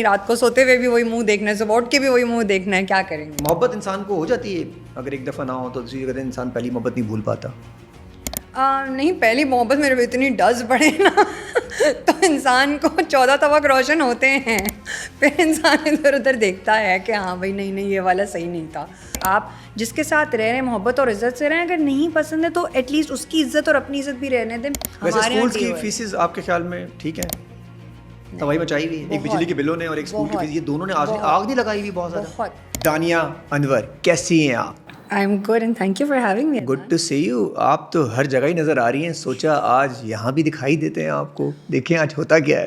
رات کو سوتے ہوئے بھی وہی منہ دیکھنا ہے, صبح اٹھ کے بھی وہی منہ دیکھنا ہے, کیا کریں گے. محبت انسان کو ہو جاتی ہے اگر ایک دفعہ نہ ہو تو دوسری جگہ انسان پہلی محبت نہیں بھول پاتا. نہیں, پہلی محبت میرے پہ اتنی ڈز پڑے نا تو انسان کو 14 طبق روشن ہوتے ہیں, پھر انسان ادھر ادھر دیکھتا ہے کہ ہاں بھائی نہیں یہ والا صحیح نہیں تھا. آپ جس کے ساتھ رہ رہے ہیں محبت اور عزت سے رہیں, اگر نہیں پسند ہے تو ایٹ لیسٹ اس کی عزت اور اپنی عزت بھی رہنے دیں. ویسے اسکولس کی فیسز آپ کے خیال میں ٹھیک ہیں؟ تباہی مچائی ہوئی ایک بجلی کے بلوں نے اور ایک اسکول کی فیس, یہ دونوں نے آگ نہیں لگائی ہوئی بہت زیادہ. دانیہ انور کیسی ہیں آپ؟ I am good and thank you for having me. Good to see you. آپ تو ہر جگہ ہی نظر آ رہی ہیں, سوچا آج یہاں بھی دکھائی دیتے ہیں آپ کو. دیکھیں آج ہوتا کیا ہے.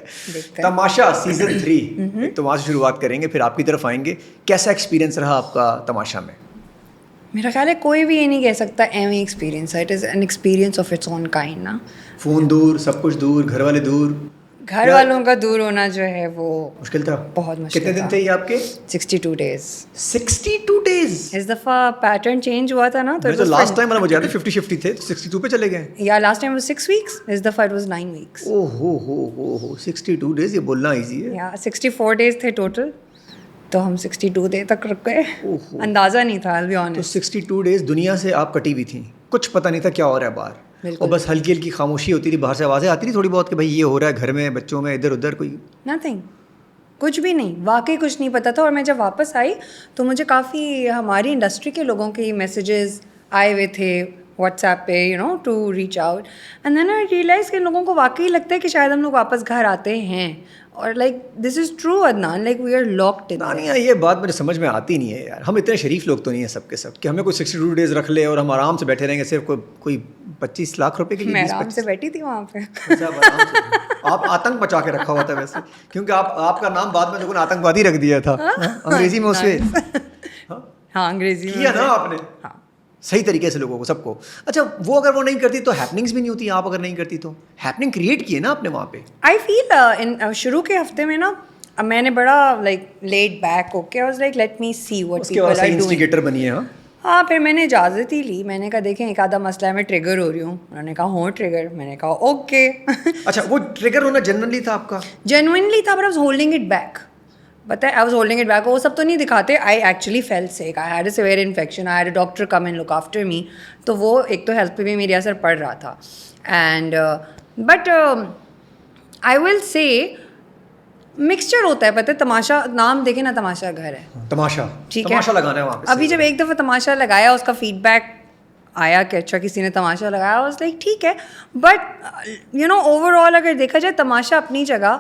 تماشا سیزن 3 تو وہاں سے شروعات کریں گے, پھر آپ کی طرف آئیں گے. کیسا ایکسپیرینس رہا آپ کا تماشا میں؟ میرا خیال ہے کوئی بھی یہ نہیں کہہ سکتا ایویں ایکسپیرینس ہے. It is an experience of its own kind نا. فون دور, سب کچھ دور, گھر والے دور. گھر والوں کا دور ہونا جو ہے وہ مشکل تھا, بہت مشکل. کتنے دن تھے یہ آپ کے؟ 62 days. 62 days. اس دفعہ پیٹرن چینج ہوا تھا نا, تو لاسٹ ٹائم مجھے یاد ہے 50-50 تھے, 62 پہ چلے گئے. یا لاسٹ ٹائم 6 weeks, اس دفعہ it was 9 weeks. O who 62 days, یہ بولنا ایزی ہے. یا 64 days تھے ٹوٹل, تو ہم 62 day تک رک گئے. اندازہ نہیں تھا I'll be honest. تو 62 days دنیا سے آپ کٹی ہوئی تھیں, کچھ پتہ نہیں تھا کیا ہو رہا ہے باہر, اور بس ہلکی ہلکی خاموشی ہوتی تھی, باہر سے آوازیں آتی تھی تھوڑی بہت کہ بھائی یہ ہو رہا ہے گھر میں, بچوں میں, ادھر ادھر. کوئی نتھنگ, کچھ بھی نہیں, واقعی کچھ نہیں پتا تھا. اور میں جب واپس آئی تو مجھے کافی ہماری انڈسٹری کے لوگوں کے میسیجز آئے ہوئے تھے واٹس ایپ پہ, to reach out. And then I realise کہ ان لوگوں کو واقعی لگتا ہے کہ شاید ہم لوگ واپس گھر آتے ہیں. اور like this is true Adnan, like we are locked in. یہ بات مجھے سمجھ میں آتی نہیں ہے یار. ہم اتنے شریف لوگ تو نہیں ہیں سب کے سب کہ ہمیں کوئی 62 days رکھ لے اور ہم آرام سے بیٹھے رہیں گے صرف کوئی 25 لاکھ روپے کے لیے. میں آرام سے بیٹھی تھی وہاں پہ. آپ آتنک مچا کے رکھا ہوا تھا ویسے, کیونکہ آپ کا نام بعد میں لوگوں نے آتنکوادی رکھ دیا تھا انگریزی میں اس پہ. ہاں انگریزی میں کیا نا آپ نے صحیح طریقے سے لوگوں کو, سب کو. اچھا وہ اگر وہ نہیں کرتی تو ہیپننگس بھی نہیں ہوتی. آپ اگر نہیں کرتی تو ہیپننگ کریٹ کی ہے نا آپ نے وہاں پہ. آئی فیل شروع کے ہفتے میں نا میں نے بڑا لائک لیڈ بیک ہو کے I was like let me see what people are doing. Instigator بنی ہے. ہاں پھر میں نے اجازت ہی لی. میں نے کہا دیکھیں ایک آدھا مسئلہ ہے, میں ٹریگر ہو رہی ہوں. انہوں نے کہا ہو ٹریگر. میں نے کہا اوکے. اچھا وہ ٹریگر ہونا جنرلی تھا آپ کا؟ جینوئنلی تھا, but I was holding it back. پتہ ہے I was holding it back. وہ سب تو نہیں دکھاتے. I actually felt sick, I had a severe infection, I had a doctor come and look after me. تو وہ ایک تو ہیلتھ پہ بھی میری اثر پڑ رہا تھا. اینڈ بٹ آئی ول سے مکسچر ہوتا ہے. پتہ ہے تماشا نام دیکھیں نا, تماشا گھر ہے, تماشا ٹھیک ہے, تماشا لگانا ہے وہاں پہ. ابھی جب ایک دفعہ تماشا لگایا, اس کا فیڈ بیک آیا کہ اچھا کسی نے تماشا لگایا, اس لائک ٹھیک ہے. بٹ اوور آل اگر دیکھا جائے تماشا اپنی جگہ,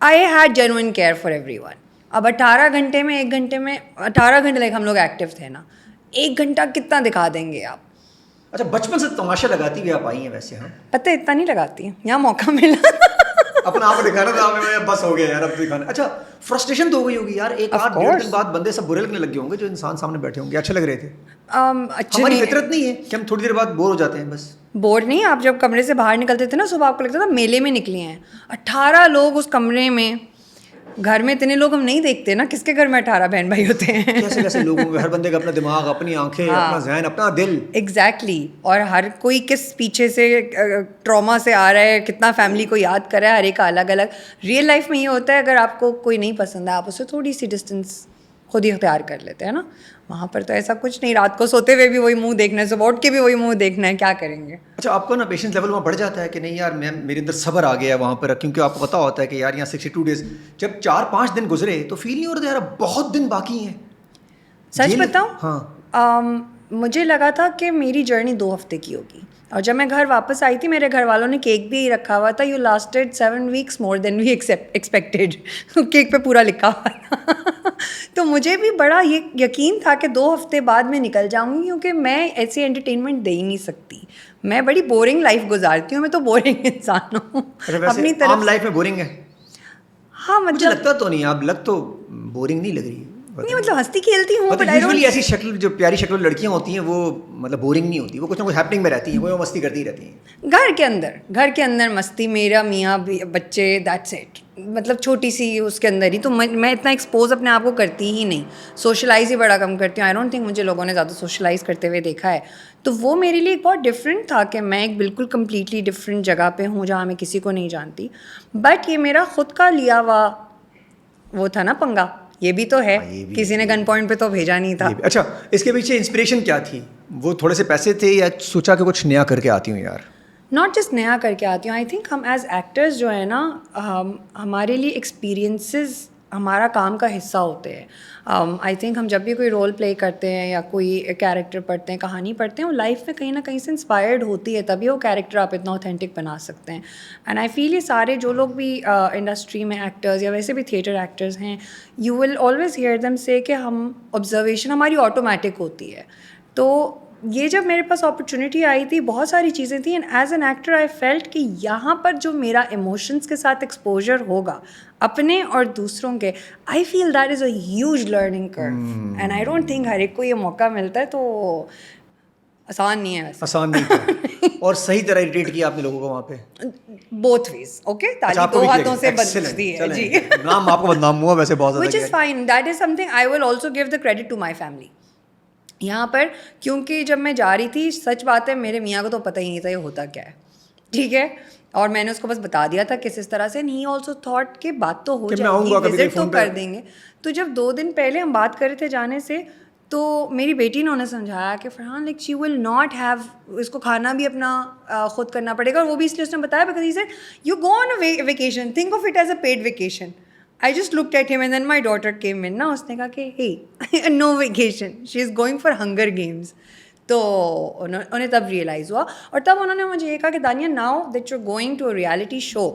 I had genuine care for every one. اب 18 گھنٹے میں 1 گھنٹے میں 18 گھنٹے لائک ہم لوگ ایکٹیو تھے نا, 1 گھنٹہ کتنا دکھا دیں گے آپ. اچھا بچپن سے تماشا لگاتی ہوئی آپ آئی ہیں ویسے؟ ہاں پتہ اتنا نہیں لگاتی ہیں, یہاں موقع ملا اپنا آپ کو دکھانا تھا, بس ہو گیا یار اب دکھانا. اچھا فرسٹریشن تو ہو گئی ہوگی یار, 1-8 دن بعد بندے سب برے لگنے لگے ہوں گے جو انسان سامنے بیٹھے ہوں گے. اچھے لگ رہے تھے. ہماری فطرت نہیں ہے کہ ہم تھوڑی دیر بعد بور ہو جاتے ہیں. بس بور نہیں, آپ جب کمرے سے باہر نکلتے تھے نا صبح, آپ کو لگتا تھا میلے میں نکلے ہیں. 18 لوگ اس کمرے میں, گھر میں اتنے لوگ ہم نہیں دیکھتے نا, کس کے گھر میں 18 بہن بھائی ہوتے ہیں. کیسے کیسے لوگوں کے, ہر بندے کا اپنا دماغ, اپنی آنکھیں, اپنا ذہن, اپنا دل. ایگزیکٹلی. اور ہر کوئی کس پیچھے سے ٹراما سے آ رہا ہے, کتنا فیملی کو یاد کر رہا ہے, ہر ایک کا الگ الگ. ریئل لائف میں یہ ہوتا ہے اگر آپ کو کوئی نہیں پسند ہے, آپ اسے تھوڑی سی ڈسٹینس خود ہی اختیار کر لیتے ہیں نا. وہاں پر تو ایسا کچھ نہیں, رات کو سوتے ہوئے بھی وہی منہ دیکھنا ہے, صبح اٹھ کے بھی وہی منہ دیکھنا ہے, کیا کریں گے. اچھا آپ کو نا پیشنس لیول وہاں بڑھ جاتا ہے کہ نہیں یار میرے اندر صبر آ گیا ہے وہاں پر, کیونکہ آپ کو پتا ہوتا ہے کہ یار یہاں 62 days جب 4-5 دن گزرے تو فیل نہیں ہو رہا تھا یار بہت دن باقی ہیں. سچ بتاؤں, ہاں مجھے لگا تھا کہ میری جرنی 2 ہفتے کی ہوگی. اور جب میں گھر واپس آئی تھی, میرے گھر والوں نے کیک بھی رکھا ہوا تھا. You lasted 7 weeks more than we expected. Cake پہ پورا لکھا ہوا تھا. تو مجھے بھی بڑا یہ یقین تھا کہ 2 ہفتے بعد میں نکل جاؤں گی, کیونکہ میں ایسی انٹرٹینمنٹ دے ہی نہیں سکتی. میں بڑی بورنگ لائف گزارتی ہوں, میں تو بورنگ انسان ہوں اپنی طرف. عام لائف میں بورنگ ہے؟ ہاں مجھے لگتا تو نہیں, اب لگ تو بورنگ نہیں لگ رہی. نہیں مطلب ہنستی کھیلتی ہوں, بٹ یوزلی ایسی شکل جو پیاری شکل لڑکیاں ہوتی ہیں وہ مطلب بورنگ نہیں ہوتی, وہ کچھ نہ کچھ ہیپننگ میں رہتی ہیں, وہ مستی کرتی رہتی ہیں. گھر کے اندر مستی, میرا میاں بچے, دیٹس اٹ. مطلب چھوٹی سی اس کے اندر ہی. تو میں اتنا ایکسپوز اپنے آپ کو کرتی ہی نہیں, سوشلائز ہی بڑا کم کرتی ہوں. آئی ڈونٹ تھنک مجھے لوگوں نے زیادہ سوشلائز کرتے ہوئے دیکھا ہے. تو وہ میرے لیے ایک بہت ڈفرینٹ تھا کہ میں ایک بالکل کمپلیٹلی ڈفرینٹ جگہ پہ ہوں جہاں میں کسی کو نہیں جانتی. بٹ یہ میرا خود کا لیا ہوا وہ تھا نا پنگا, یہ بھی تو ہے, کسی نے گن پوائنٹ پہ تو بھیجا نہیں تھا. اچھا, اس کے پیچھے انسپریشن کیا تھی؟ وہ تھوڑے سے پیسے تھے یا سوچا کہ کچھ نیا کر کے آتی ہوں یار؟ ناٹ جسٹ نیا کر کے آتی ہوں, آئی تھنک ہم ایز ایکٹرز جو ہے نا, ہمارے لیے ایکسپیرینسز ہمارا کام کا حصہ ہوتے ہیں. آئی تھنک ہم جب بھی کوئی رول پلے کرتے ہیں یا کوئی کیریکٹر پڑھتے ہیں, کہانی پڑھتے ہیں, وہ لائف میں کہیں نہ کہیں سے انسپائرڈ ہوتی ہے, تبھی وہ کیریکٹر آپ اتنا اوتھینٹک بنا سکتے ہیں. اینڈ آئی فیل یہ سارے جو لوگ بھی انڈسٹری میں ایکٹرز یا ویسے بھی تھیٹر ایکٹرز ہیں, you will always hear them say کہ ہم آبزرویشن ہماری آٹومیٹک ہوتی ہے. تو یہ جب میرے پاس اپرچونیٹی آئی تھی, بہت ساری چیزیں تھیں, and as an actor I felt کہ یہاں پر جو میرا ایموشنس کے ساتھ ایکسپوجر ہوگا اپنے اور دوسروں کے, I feel that is a huge learning کرو, اینڈ آئی ڈونٹ تھنک ہر ایک کو یہ موقع ملتا ہے. تو آسان نہیں ہے, ویسے آسان نہیں تھا. اور صحیح طرح اریٹیٹ کیا آپ نے لوگوں کو وہاں پہ؟ Both ways. اوکے, تالی دو ہاتھوں سے بجتی ہے جی. نام آپ کو بدنام ہوا ویسے بہت زیادہ, which is fine, that is something I will also give the credit to my family یہاں پر, کیونکہ جب میں جا رہی تھی, سچ بات ہے میرے میاں کو تو پتہ ہی نہیں تھا یہ ہوتا کیا ہے, ٹھیک ہے, اور میں نے اس کو بس بتا دیا تھا کس طرح سے. ہی آلسو تھاٹ کہ بات تو ہو جائے گی, وزٹ تو کر دیں گے. تو جب 2 دن پہلے ہم بات کر رہے تھے جانے سے, تو میری بیٹی نے انہیں سمجھایا کہ Farhan like she will not have, اس کو کھانا بھی اپنا خود کرنا پڑے گا, اور وہ بھی اس لیے اس نے بتایا because he said you go on a vacation, think of it as a paid vacation. I just looked at him and then my daughter came in نا, اس نے کہا کہ hey no vacation, she is going for Hunger Games. تو انہیں تب realise ہوا, اور تب انہوں نے مجھے یہ کہا کہ Dania now that you're going to a reality show,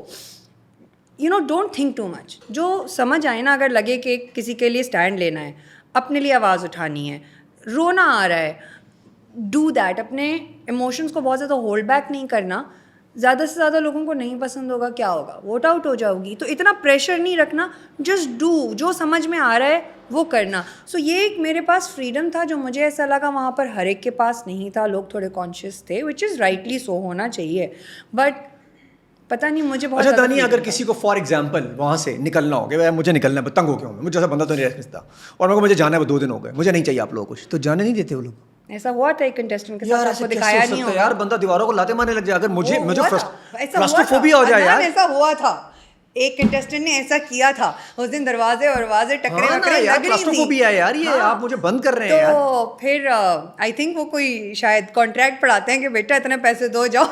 you know don't think too much. جو سمجھ آئے نا, اگر لگے کہ کسی کے لیے اسٹینڈ لینا ہے, اپنے لیے آواز اٹھانی ہے, رونا آ رہا ہے, do that. اپنے ایموشنس کو بہت زیادہ ہولڈ بیک نہیں کرنا. زیادہ سے زیادہ لوگوں کو نہیں پسند ہوگا, کیا ہوگا, ووٹ آؤٹ ہو جاؤ گی. تو اتنا پریشر نہیں رکھنا, جسٹ ڈو, جو سمجھ میں آ رہا ہے وہ کرنا. سو یہ ایک میرے پاس فریڈم تھا جو مجھے ایسا لگا وہاں پر ہر ایک کے پاس نہیں تھا. لوگ تھوڑے کانشیس تھے, وچ از رائٹلی سو ہونا چاہیے, بٹ پتہ نہیں مجھے بہت. اچھا دانیہ, اگر کسی کو فار ایگزامپل وہاں سے نکلنا ہو کہ مجھے نکلنا ہے, تنگ ہو گیا ہوں, مجھے ایسا بندہ تو نہیں رہ سکتا, اور مجھے جانا ہے, وہ 2 دن ہو گئے, مجھے نہیں چاہیے آپ لوگوں کچھ, تو جانے نہیں دیتے وہ لوگ؟ ایسا ہوا تھا ایک کنٹیسٹنٹ کے ساتھ, آپ کو دکھایا نہیں ہوگا یار, بندہ دیواروں کو لاتے مارنے لگ جائے. اگر مجھے کلاسٹروفوبیا ہو جائے یار. ایسا ہوا تھا, ایک کنٹیسٹنٹ نے ایسا کیا تھا اس دن, دروازے اور واضح ٹکرے وکرے لگ رہی تھی یار, یہ آپ مجھے بند کر رہے ہیں یار. تو پھر آئی تھنک وہ کوئی شاید کانٹریکٹ پڑھاتے ہیں کہ بیٹا اتنے پیسے دو, جاؤ,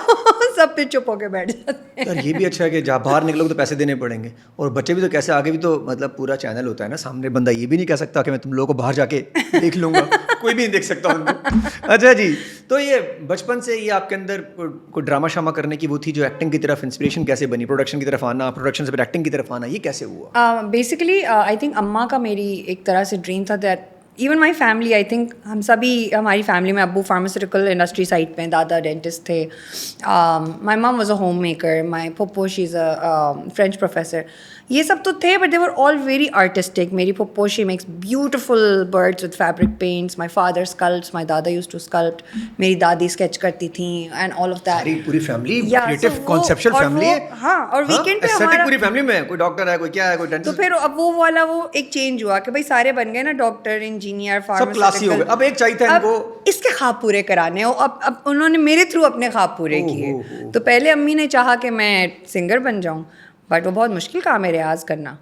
سب پھر چپ ہو کے بیٹھ جاتے ہیں. یار یہ بھی اچھا ہے کہ جہاں باہر نکلو تو پیسے دینے پڑیں گے, اور بچے بھی تو کیسے, آگے بھی تو مطلب پورا چینل ہوتا ہے نا سامنے, بندہ یہ بھی نہیں کہہ سکتا کہ میں تم لوگوں کو باہر جا کے دیکھ لوں گا, کوئی بھی نہیں دیکھ سکتا ان کو. اچھا جی, تو یہ بچپن سے یہ آپ کے اندر کوئی ڈرامہ شامہ کرنے کی وہ تھی جو ایکٹنگ کی طرف انسپریشن کیسے بنی, پروڈکشن کی طرف آنا, پروڈکشن سے پھر ایکٹنگ کی طرف آنا, یہ کیسے ہوا؟ بیسیکلی آئی تھنک اماں کا میری ایک طرح سے ڈریم تھا that even my family, I think ہم سبھی, ہماری فیملی میں ابو فارماسیوٹیکل انڈسٹری سائڈ پہ, دادا ڈینٹسٹ تھے, my mom was a home maker, my پھپھو she is a French professor, یہ سب تو تھے, but they were all very artistic. میری پھپھو she makes beautiful birds with fabric paints, my father sculpts, my دادا یوز ٹو اسکلپٹ, میری دادی اسکیچ کرتی تھیں, اینڈ آل آف دیٹ. پوری فیملی کریٹو کانسیپچوئل فیملی ہے. ہاں, اور ویکینڈ پہ ہمارا پوری فیملی میں کوئی ڈاکٹر ہے, کوئی کیا ہے, کوئی ڈینٹسٹ. تو پھر اب وہ والا وہ ایک چینج ہوا کہ بھائی سارے بن گئے نا ڈاکٹر, انجینئر, فارماسیوٹیکل, اب ایک چاہیے تھا ان کو اس کے خواب پورے کرانے. اب انہوں نے میرے تھرو اپنے خواب پورے کیے. تو پہلے امی نے چاہا کہ میں سنگر بن جاؤں, بٹ وہ بہت مشکل کام ہے ریاض کرنا,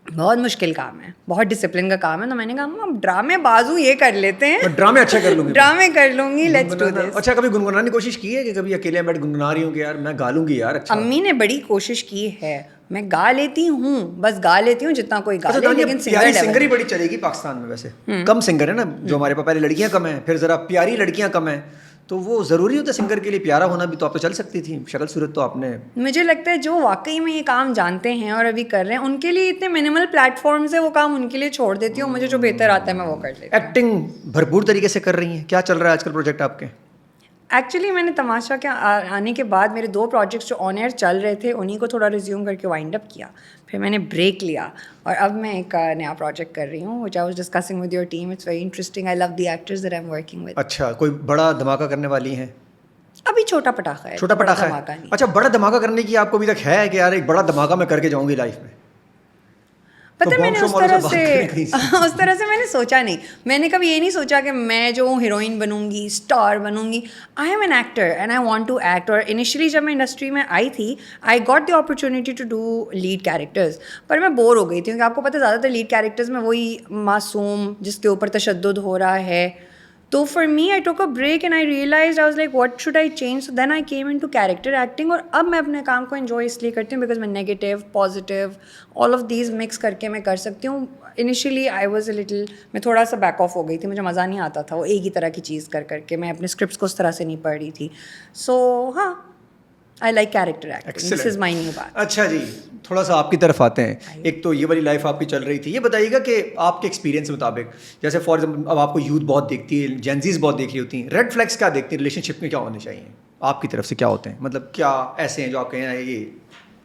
بہت مشکل کام ہے, بہت ڈسپلن کا کام ہے. تو میں نے کہا ہم ڈرامے بازو یہ کر لیتے ہیں, ڈرامے اچھا کر لوں گی, ڈرامے کر لوں گی, لیٹس ڈو دس. اچھا کبھی گنگنانے کی کوشش کی ہے کہ کبھی اکیلے بیٹھ گنگنا رہی ہوں کہ یار میں گا لوں گی یار؟ اچھا, امی نے بڑی کوشش کی ہے, میں گا لیتی ہوں, بس گا لیتی ہوں جتنا کوئی گا لے, لیکن سنگر ہی بڑی چلے گی پاکستان میں. ویسے کم سنگر ہے نا جو ہمارے پاس, پہلے لڑکیاں کم ہیں, پھر ذرا پیاری لڑکیاں کم ہیں, تو وہ ضروری ہوتا ہے سنگر کے لیے پیارا ہونا بھی. تو آپ تو چل سکتی تھی, شکل صورت تو آپ نے. مجھے لگتا ہے جو واقعی میں یہ کام جانتے ہیں اور ابھی کر رہے ہیں, ان کے لیے اتنے منیمل پلیٹ فارمز ہیں, وہ کام ان کے لیے چھوڑ دیتی ہوں, مجھے جو بہتر آتا ہے میں وہ کر لیتی ہوں. ایکٹنگ بھرپور طریقے سے کر رہی ہیں, کیا چل رہا ہے آج کل پروجیکٹ آپ کے؟ ایکچولی میں نے تماشا کے آنے کے بعد میرے 2 پروجیکٹس جو آن ایئر چل رہے تھے انہیں کو تھوڑا ریزیوم کر کے وائنڈ اپ کیا, پھر میں نے بریک لیا, اور اب میں ایک نیا پروجیکٹ کر رہی ہوں, which I was discussing with your team. It's very interesting. I love the actors that I'm working with. اچھا, کوئی بڑا دھماکہ کرنے والی ہیں؟ ابھی چھوٹا پٹاخہ ہے. چھوٹا پٹاخہ ہے. اچھا, بڑا دھماکہ کرنے کی آپ کو ابھی تک ہے کہ یار ایک بڑا دھماکہ میں کر کے جاؤں گی لائف میں؟ پتہ ہے میں نے اس طرح سے میں نے سوچا نہیں. میں نے کبھی یہ نہیں سوچا کہ میں جو ہوں ہیروئن بنوں گی, اسٹار بنوں گی. I am an actor and I want to act. اور انیشلی جب میں انڈسٹری میں آئی تھی I got the opportunity to do lead characters, پر میں بور ہو گئی تھی کیونکہ آپ کو پتہ زیادہ تر لیڈ کیریکٹرز میں وہی معصوم جس کے اوپر تشدد ہو رہا ہے. تو for me I took a break and I realised I was like what should I change. So then I came into character acting. اور اب میں اپنے کام کو انجوائے اس لیے کرتی ہوں بیکاز میں negative positive all of these mix کر کے میں کر سکتی ہوں. Initially I was a little, میں تھوڑا سا بیک آف ہو گئی تھی, مجھے مزہ نہیں آتا تھا وہ ایک ہی طرح کی چیز کر کر کے. میں اپنے اسکرپٹس کو اس طرح سے نہیں پڑھ رہی تھی. سو ہاں, I like character acting. This is my new بات. اچھا جی, تھوڑا سا آپ کی طرف آتے ہیں. ایک تو یہ والی لائف آپ کی چل رہی تھی, یہ بتائیے گا کہ آپ کے ایکسپیرینس کے مطابق, جیسے فار ایگزامپل اب آپ کو یوتھ بہت دیکھتی ہے, جینزیز بہت دیکھ رہی ہوتی ہیں, ریڈ فلیگس کیا دیکھتی ہیں ریلیشن شپ میں, کیا ہونے چاہیے آپ کی طرف سے, کیا ہوتے ہیں, مطلب کیا ایسے ہیں جو آپ کہیں یہ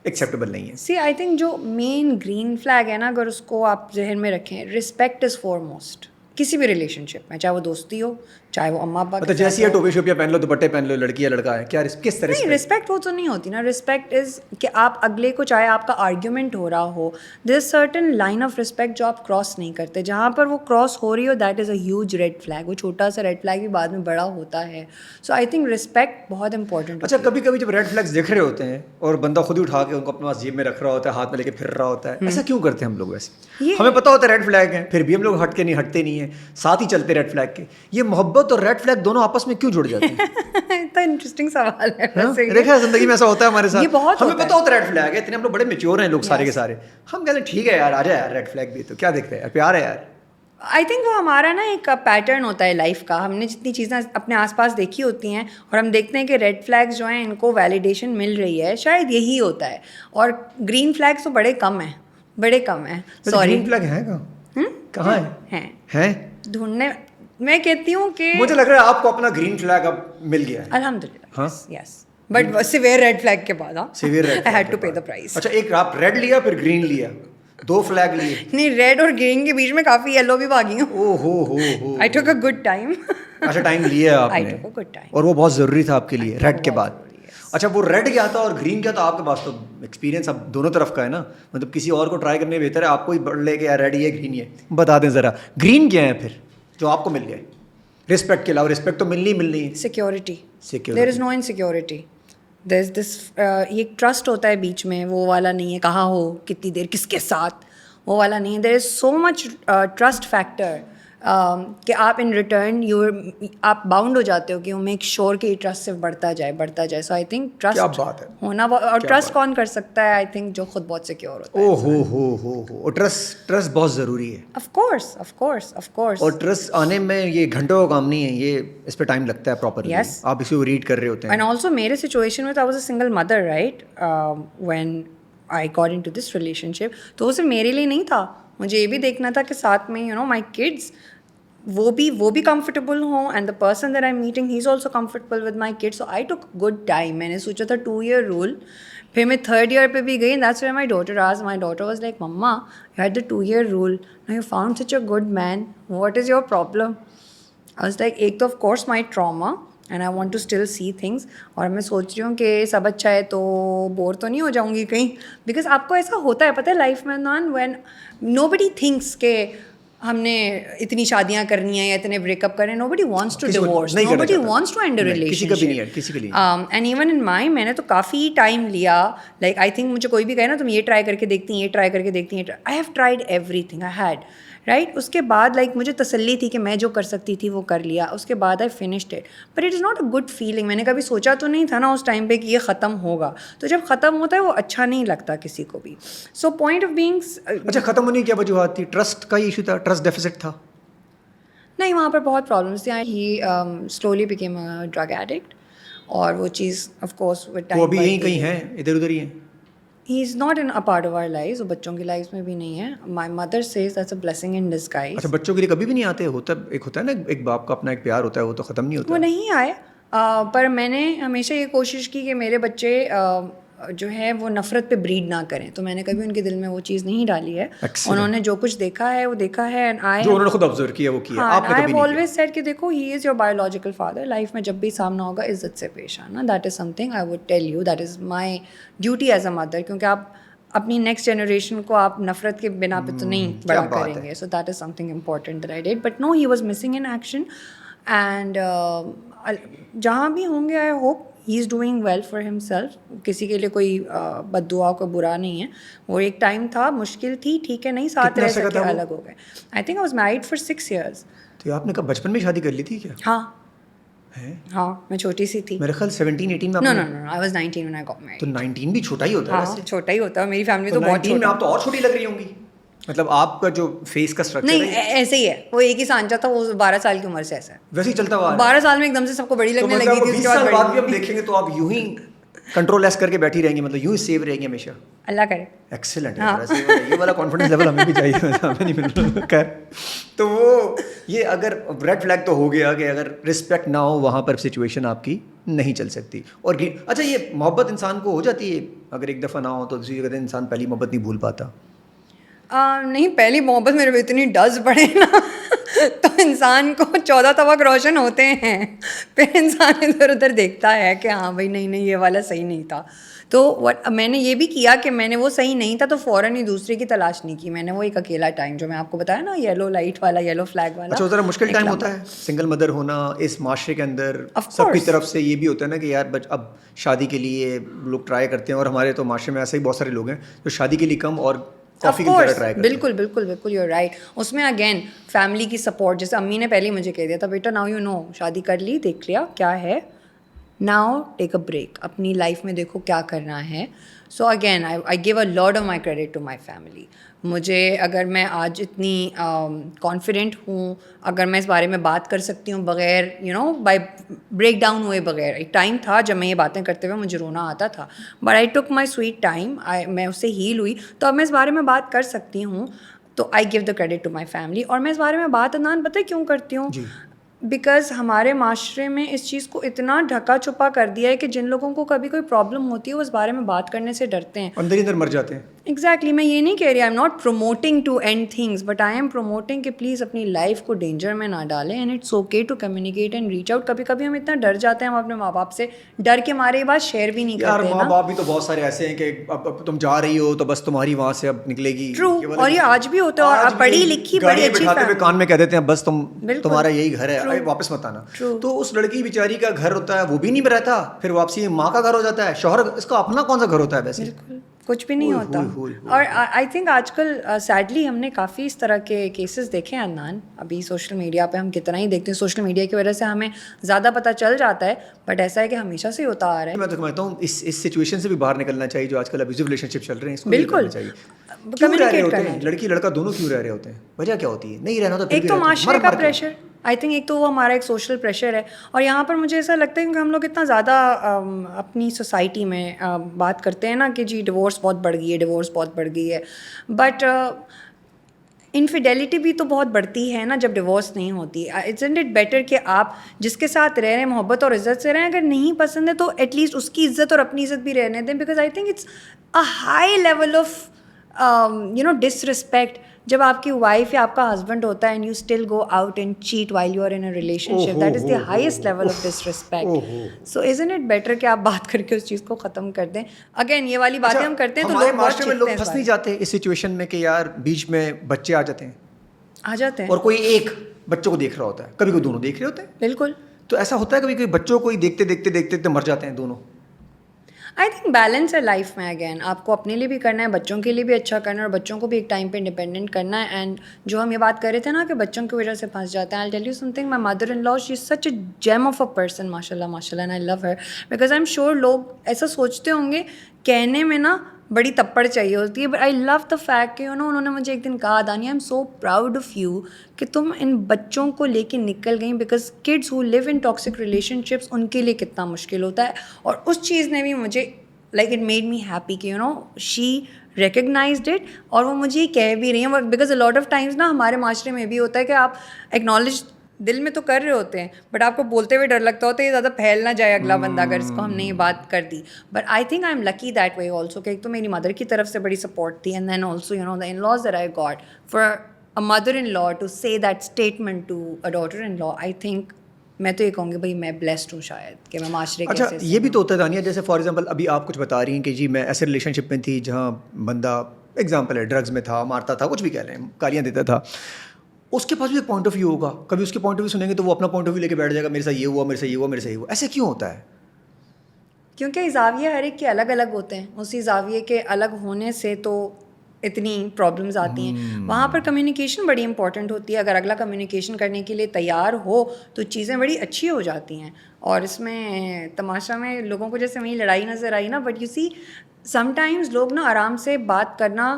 ایکسیپٹیبل نہیں ہے؟ سی آئی تھنک جو مین گرین فلیگ ہے نا, اگر اس کو آپ ذہن میں رکھیں, رسپیکٹ از فار موسٹ. کسی بھی ریلیشن شپ میں, چاہے وہ دوستی ہو, چاہے وہ اماں ابا, مطلب جیسے ٹوپی شوپیاں پہن لو, دوپٹے پہن لو, لڑکی یا لڑکا ہے, کیا کس طرح نہیں, رسپیکٹ وہ تو نہیں ہوتی نا. رسپیکٹ از کہ آپ اگلے کو, چاہے آپ کا آرگیومنٹ ہو رہا ہو, دیر is certain line of respect جو آپ کراس نہیں کرتے. جہاں پر وہ کراس ہو رہی ہو that is a huge red flag. وہ چھوٹا سا ریڈ فلیگ بھی بعد میں بڑا ہوتا ہے. سو آئی تھنک رسپیکٹ بہت امپورٹنٹ. اچھا, کبھی کبھی جب ریڈ فلیگس دیکھ رہے ہوتے ہیں اور بندہ خود ہی اٹھا کے ان کو اپنے پاس جیب میں رکھ رہا ہوتا ہے, ہاتھ میں لے کے پھر رہا ہوتا ہے, ایسا کیوں کرتے ہیں ہم لوگ؟ ویسے ہمیں پتا ہوتا ہے ریڈ فلیگ ہیں, پھر بھی ہم لوگ ہٹتے نہیں ہیں, ساتھ ہی چلتے ریڈ فلیگ کے. یہ محبت اور ریڈ فلیگ دونوں آپس میں کیوں جڑ جاتے ہیں؟ اتنا انٹرسٹنگ سوال ہے. دیکھا زندگی میں ایسا ہوتا ہے ہمارے ساتھ, ہمیں پتا ہوتا ہے ریڈ فلیگ ہے, اتنے ہم لوگ بڑے میچور ہیں لوگ سارے کے سارے, ہم کہتے ہیں ٹھیک ہے یار, آ جا یار ریڈ فلیگ بھی, تو کیا دیکھ رہے ہیں, پیار ہے یار. آئی تھنک وہ ہمارا نا ایک پیٹرن ہوتا ہے لائف کا. ہم نے جتنی چیزیں اپنے آس پاس دیکھی ہوتی ہیں اور ہم دیکھتے ہیں کہ ریڈ فلیگس جو ہیں ان کو ویلیڈیشن مل رہی ہے, شاید یہی ہوتا ہے. اور گرین فلیگس تو بڑے کم ہیں, بڑے کم ہیں. سوری, گرین فلیگ ہیں کہاں ہیں ڈھونڈنے. میں کہتی ہوں کہ مجھے لگ رہا ہے آپ کو اپنا گرین فلیگ اب مل گیا ہے, الحمد للہ. Yes, but severe red flag کے بعد severe red, I had to pay the price. اچھا, ایک آپ ریڈ لیا پھر گرین لیا, 2 فلیگ لیے؟ نہیں, ریڈ اور گرین کے بیچ میں کافی یلو بھی بھاگی ہوں. او ہو آئی ٹوک اے گڈ ٹائم. اچھا, ٹائم لیا آپ نے, اور وہ بہت ضروری تھا آپ کے لیے ریڈ کے بعد. اچھا, وہ ریڈ کیا تھا اور گرین کیا تھا آپ کے پاس؟ تو ایکسپیرینس اب دونوں طرف کا ہے نا, مطلب کسی اور کو ٹرائی کرنے بہتر ہے آپ کو ہی بڑھ لے کے یار ریڈ یہ گرین یہ بتا دیں ذرا. گرین کیا ہے پھر جو آپ کو مل گیا رسپیکٹ کے علاوہ؟ رسپیکٹ تو ملنی ہے. سیکیورٹی. دیر از نو انسیکیورٹی. دیر از دس, یہ ایک ٹرسٹ ہوتا ہے بیچ میں, وہ والا نہیں ہے کہاں ہو, کتنی دیر, کس کے ساتھ, وہ والا نہیں ہے. دیر از سو مچ ٹرسٹ فیکٹر کہ آپ ان ریٹرن آپ باؤنڈ ہو جاتے ہو کہ میک شیور کہ یہ ٹرسٹ صرف بڑھتا جائے. سو آئی تھنک ٹرسٹ ہونا, اور ٹرسٹ کون کر سکتا ہے؟ آئی تھنک جو خود بہت سیکیور ہوتا ہے. او ٹرسٹ بہت ضروری ہے. Of course. اور ٹرسٹ آنے میں یہ گھنٹوں کا کام نہیں ہے, یہ اس پہ ٹائم لگتا ہے پراپرلی. آپ اس کو ریڈ کر رہے ہوتے ہیں. اینڈ آلسو میرے سچویشن میں تو I was a single mother, right, when I got into this relationship. تو وہ صرف میرے لیے نہیں تھا, مجھے یہ بھی دیکھنا تھا کہ ساتھ میں مائی کڈس وہ بھی کمفرٹیبل ہوں, and the person that I am meeting he is also comfortable with my kids. So I took good time. میں نے سوچا تھا 2 year رول, پھر میں 3rd year پہ بھی گئی. That's where my daughter was like, mama you had the 2 year rule, now you found such a good man, what is your problem? I was like, ایک تو of course my trauma and I want to still see things, اور میں سوچ رہی ہوں کہ سب اچھا ہے تو بور تو نہیں ہو جاؤں گی کہیں. بیکاز آپ کو ایسا ہوتا ہے پتہ ہے لائف میں, وین نو بڈی تھنکس کہ ہم نے اتنی شادیاں کرنی ہیں یا اتنے بریک اپ کرنے. Nobody wants to divorce, nobody wants to end a relationship. And even in میں نے تو کافی ٹائم لیا. لائک آئی تھنک مجھے کوئی بھی کہے نا تم یہ ٹرائی کر کے دیکھتی ہیں, یہ ٹرائی کر کے دیکھتی ہیں, I have tried everything I had, right. اس کے بعد لائک مجھے تسلی تھی کہ میں جو کر سکتی تھی وہ کر لیا. اس کے بعد I finished it, but it is not a good feeling. میں نے کبھی سوچا تو نہیں تھا نا اس ٹائم پہ کہ یہ ختم ہوگا, تو جب ختم ہوتا ہے وہ اچھا نہیں لگتا کسی کو بھی. So point of being. اچھا, ختم ہونے کی کیا وجوہات تھی؟ ٹرسٹ کا ایشو تھا, ٹرسٹ ڈیفیسٹ تھا؟ نہیں, وہاں پر بہت پرابلمس تھیں. He slowly became a drug addict, اور وہ چیز آف کورس ود ٹائم. وہ بھی یہیں کہیں ہیں, ادھر ادھر ہی ہیں. He is not in a part of our life. وہ بچوں کی لائف میں بھی نہیں ہے. My mother says that's a blessing in disguise. اچھا, بچوں کے لیے کبھی بھی نہیں آتے؟ ایک ہوتا ہے نا, ایک باپ کا اپنا ایک پیار ہوتا ہے, وہ تو ختم نہیں ہوتا. وہ نہیں آئے, پر میں نے ہمیشہ یہ کوشش کی کہ میرے بچے جو ہے وہ نفرت پہ بریڈ نہ کریں. تو میں نے کبھی ان کے دل میں وہ چیز نہیں ڈالی ہے. انہوں نے جو کچھ دیکھا ہے وہ دیکھا ہے, اینڈ جو انہوں نے خود آبزرو کیا وہ کیا. آپ نے کبھی نہیں کیا؟ آئی آلویز سیڈ کہ دیکھو, he is your biological father. Life میں جب بھی سامنا ہوگا عزت سے پیش آنا, that is something I would tell you, that is my duty as a mother. کیونکہ آپ اپنی نیکسٹ جنریشن کو آپ نفرت کے بنا پہ تو نہیں بڑا کریں گے. So that is something important that I did, but no he was missing in action. And جہاں بھی ہوں گے I hope he is doing well for himself. کسی کے لیے کوئی بد دعا کو برا نہیں ہے. وہ ایک ٹائم تھا, مشکل تھی, ٹھیک ہے, نہیں ساتھ رہ سکے, الگ ہو گئے. آئی think I was married for 6 years. تو آپ نے کب بچپن میں شادی کر لی تھی کیا؟ ہاں میں چھوٹی سی تھی. میرے خیال 17-18 میں. نو نو نو I was 19 when I got married. تو 19 بھی چھوٹا ہی ہوتا ہے ویسے. چھوٹا ہی ہوتا ہے, میری فیملی تو بہت چھوٹی. آپ تو اور چھوٹی لگ رہی ہوں گی, مطلب آپ کا جو فیس کا اسٹرکچر ہے. نہیں ایسے ہی ہے, وہ ایک ہی سانچا تھا, وہ 12 سال کی عمر سے ایسا ہے, ویسے ہی چلتا ہوا. 12 سال میں ایک دم سے سب کو بڑی لگنے لگی تھی. 20 سال بعد بھی ہم دیکھیں گے تو آپ یوں ہی کنٹرول لیس کر کے بیٹھی رہیں گی, مطلب یوں ہی سیو رہیں گی ہمیشہ. اللہ کرے. ایکسلنٹ ہے, یہ والا کانفیڈنس لیول ہمیں بھی چاہیے, ہمیں نہیں مل رہا. خیر, تو وہ یہ اگر ریڈ فلیگ تو ہو گیا کہ اگر رسپیکٹ نہ ہو وہاں پر سچویشن آپ کی نہیں چل سکتی. اور اچھا یہ محبت انسان کو ہو جاتی ہے اگر ایک دفعہ نہ ہو تو دوسری جگہ انسان پہلی محبت نہیں بھول پاتا. نہیں, پہلی محبت میرے پہ اتنی ڈز پڑے نا تو انسان کو 14 طبق روشن ہوتے ہیں, پھر انسان ادھر ادھر دیکھتا ہے کہ ہاں بھائی نہیں یہ والا صحیح نہیں تھا. تو میں نے یہ بھی کیا کہ میں نے وہ صحیح نہیں تھا تو فوراً ہی دوسرے کی تلاش نہیں کی. میں نے وہ ایک اکیلا ٹائم جو میں آپ کو بتایا نا, یلو لائٹ والا, یلو فلیگ والا. اچھا, ذرا مشکل ٹائم ہوتا ہے سنگل مدر ہونا اس معاشرے کے اندر. سب کی طرف سے یہ بھی ہوتا ہے نا کہ یار اب شادی کے لیے لوگ ٹرائی کرتے ہیں, اور ہمارے تو معاشرے میں ایسے ہی بہت سارے لوگ ہیں جو شادی کے لیے کم اور کافی کی طرح ٹرائی کرتے ہیں. بالکل بالکل بالکل, یو آر رائٹ. اس میں اگین فیملی کی سپورٹ, جیسے امی نے پہلے ہی مجھے کہہ دیا تھا, بیٹا ناؤ یو نو, شادی کر لی, دیکھ لیا کیا ہے, ناؤ ٹیک اے بریک, اپنی لائف میں دیکھو کیا کرنا ہے. So again I gave a lot of my credit to my family. مجھے اگر میں آج اتنی کانفیڈنٹ ہوں, اگر میں اس بارے میں بات کر سکتی ہوں بغیر بائی بریک ڈاؤن ہوئے بغیر. ایک ٹائم تھا جب میں یہ باتیں کرتے ہوئے مجھے رونا آتا تھا, but I took my sweet time, میں اس سے ہیل ہوئی, تو اب میں اس بارے میں بات کر سکتی ہوں. تو I gave the credit to my family. اور میں اس بارے میں بات عدنان پتہ کیوں کرتی ہوں؟ بیکاز ہمارے معاشرے میں اس چیز کو اتنا ڈھکا چھپا کر دیا ہے کہ جن لوگوں کو کبھی کوئی پرابلم ہوتی ہے وہ اس بارے میں بات کرنے سے ڈرتے ہیں, اندر ہی اندر مر جاتے ہیں. ایگزیکٹلی. میں یہ نہیں کہہ رہی, I am not promoting to end things, but I am promoting کہ پلیز اپنی لائف کو ڈینجر میں نہ ڈالیں. And it's okay to communicate and reach out. کبھی کبھی ہم اتنا ڈر جاتے ہیں, ہم اپنے ماں باپ سے ڈر کے مارے یہ بات شیئر بھی نہیں کرتے. یار ماں باپ بھی تو بہت سارے ایسے ہیں کہ اب تم جا رہی ہو تو بس تمہاری وہاں سے اب نکلے گی. ٹرو, اور یہ آج بھی ہوتا ہے, اور پڑھی لکھی بڑی اچھی فیملی کان میں کہہ دیتے ہیں بس تمہارا یہی گھر ہے, واپس مت آنا. تو اس لڑکی بیچاری کا گھر ہوتا ہے, وہ بھی نہیں رہتا, پھر واپسی ماں کا گھر ہو جاتا ہے, شوہر اس کا اپنا کون سا گھر ہوتا ہے ویسے. کچھ بھی نہیں ہوتا. اور آئی تھنک آج کل سیڈلی ہم نے کافی اس طرح کے کیسز دیکھے ہیں عدنان. ابھی سوشل میڈیا پہ ہم کتنا ہی دیکھتے ہیں, سوشل میڈیا کی وجہ سے ہمیں زیادہ پتہ چل جاتا ہے, بٹ ایسا ہے کہ ہمیشہ سے ہوتا آ رہا ہے. میں تو سمجھتا ہوں اس سچویشن سے بھی باہر نکلنا چاہیے جو آج کل ابیوزو ریلیشن شپ چل رہے ہیں, اس کو بالکل کمیونیکیٹ کرنا چاہیے. لڑکی لڑکا دونوں کیوں رہ رہے ہوتے ہیں, وجہ کیا ہوتی ہے نہیں رہنا؟ تو ایک تو معاشرے کا پریشر, آئی تھنک ایک تو وہ ہمارا ایک سوشل پریشر ہے. اور یہاں پر مجھے ایسا لگتا ہے کہ ہم لوگ اتنا زیادہ اپنی سوسائٹی میں بات کرتے ہیں نا کہ جی ڈیورس بہت بڑھ گئی ہے, ڈیورس بہت بڑھ گئی ہے, بٹ انفیڈیلٹی بھی تو بہت بڑھتی ہے نا جب ڈیورس نہیں ہوتی. اٹس اٹ بیٹر کہ آپ جس کے ساتھ رہ رہے ہیں محبت اور عزت سے رہیں, اگر نہیں پسند ہے تو ایٹ لیسٹ اس کی عزت اور اپنی عزت بھی رہنے دیں. Because I think it's a high level of disrespect جب آپ کی وائف یا آپ کا ہسبینڈ ہوتا ہے and you still go out and cheat while you are in a relationship. That is the highest level of disrespect. So isn't it better کہ آپ بات کر کے اس چیز کو ختم کر دیں. اگین یہ والی باتیں ہم کرتے ہیں تو لوگ بہت لوگ پھنس نہیں جاتے اس سچویشن میں کہ یار بیچ میں بچے آ جاتے ہیں اور کوئی ایک بچوں کو دیکھ رہا ہوتا ہے, کبھی کوئی دونوں دیکھ رہے ہوتے ہیں. بالکل. تو ایسا ہوتا ہے کبھی کوئی بچوں کو ہی دیکھتے دیکھتے دیکھتے مر جاتے ہیں دونوں. آئی تھنک بیلنس ہے لائف میں. اگین آپ کو اپنے لیے بھی کرنا ہے, بچوں کے لیے بھی اچھا کرنا ہے, اور بچوں کو بھی ایک ٹائم پہ انڈیپینڈنٹ کرنا ہے. اینڈ جو ہم یہ بات کر رہے تھے نا کہ بچوں کی وجہ سے پھنس جاتے ہیں, I tell you something, my mother in law she is such a gem of a person, ماشاء اللہ ماشاء اللہ, and I love her. Because I am sure لوگ ایسا سوچتے ہوں گے, کہنے میں نا بڑی تپڑ چاہیے ہوتی ہے, but I love the fact کہ انہوں نے مجھے ایک دن کہا, Dania I am so proud of you کہ تم ان بچوں کو لے کے نکل گئیں. Because kids who live in toxic relationship, ان کے لیے کتنا مشکل ہوتا ہے. اور اس چیز نے بھی مجھے like it made me happy کہ she recognized it, اور وہ مجھے یہ کہہ بھی رہی ہیں. Because a lot of times نا ہمارے معاشرے میں بھی ہوتا ہے کہ آپ acknowledge دل میں تو کر رہے ہوتے ہیں, بٹ آپ کو بولتے ہوئے ڈر لگتا ہوتا ہے یہ زیادہ پھیل نہ جائے اگلا بندہ اگر اس کو ہم نے یہ بات کر دی. But I think I am lucky that way also کہ ایک تو میری مدر کی طرف سے بڑی سپورٹ تھی, and then also the in-laws that I got for a mother-in-law to say that statement to a daughter-in-law, I think میں تو یہ کہوں گی بھائی میں بلیسڈ ہوں شاید کہ میں معاشرے کے. اچھا یہ بھی تو ہوتا ہے دانیہ, جیسے فار ایگزامپل ابھی آپ کچھ بتا رہی ہیں کہ جی میں ایسے ریلیشن شپ میں تھی جہاں بندہ ایگزامپل ہے ڈرگز میں تھا, مارتا تھا, کچھ بھی کہہ لیں, گالیاں دیتا تھا, اس کے پاس بھی ایک پوائنٹ آف ویو ہوگا, کبھی اس کے پوائنٹ آف ویو سنیں گے تو وہ اپنا پوائنٹ آف ویو لے کے بیٹھ جائے گا, میرے ساتھ یہ ہوا, میرے سے یہ ہوا, میرے سے یہ ہوا. ایسے کیوں ہوتا ہے؟ کیونکہ زاویے ہر ایک کے الگ الگ ہوتے ہیں, اسی زاویے کے الگ ہونے سے تو اتنی پرابلمز آتی ہیں. وہاں پر کمیونیکیشن بڑی امپورٹنٹ ہوتی ہے. اگر اگلا کمیونیکیشن کرنے کے لیے تیار ہو تو چیزیں بڑی اچھی ہو جاتی ہیں. اور اس میں تماشا میں لوگوں کو جیسے میری لڑائی نظر آئی نا, but you see sometimes لوگ نا آرام سے بات کرنا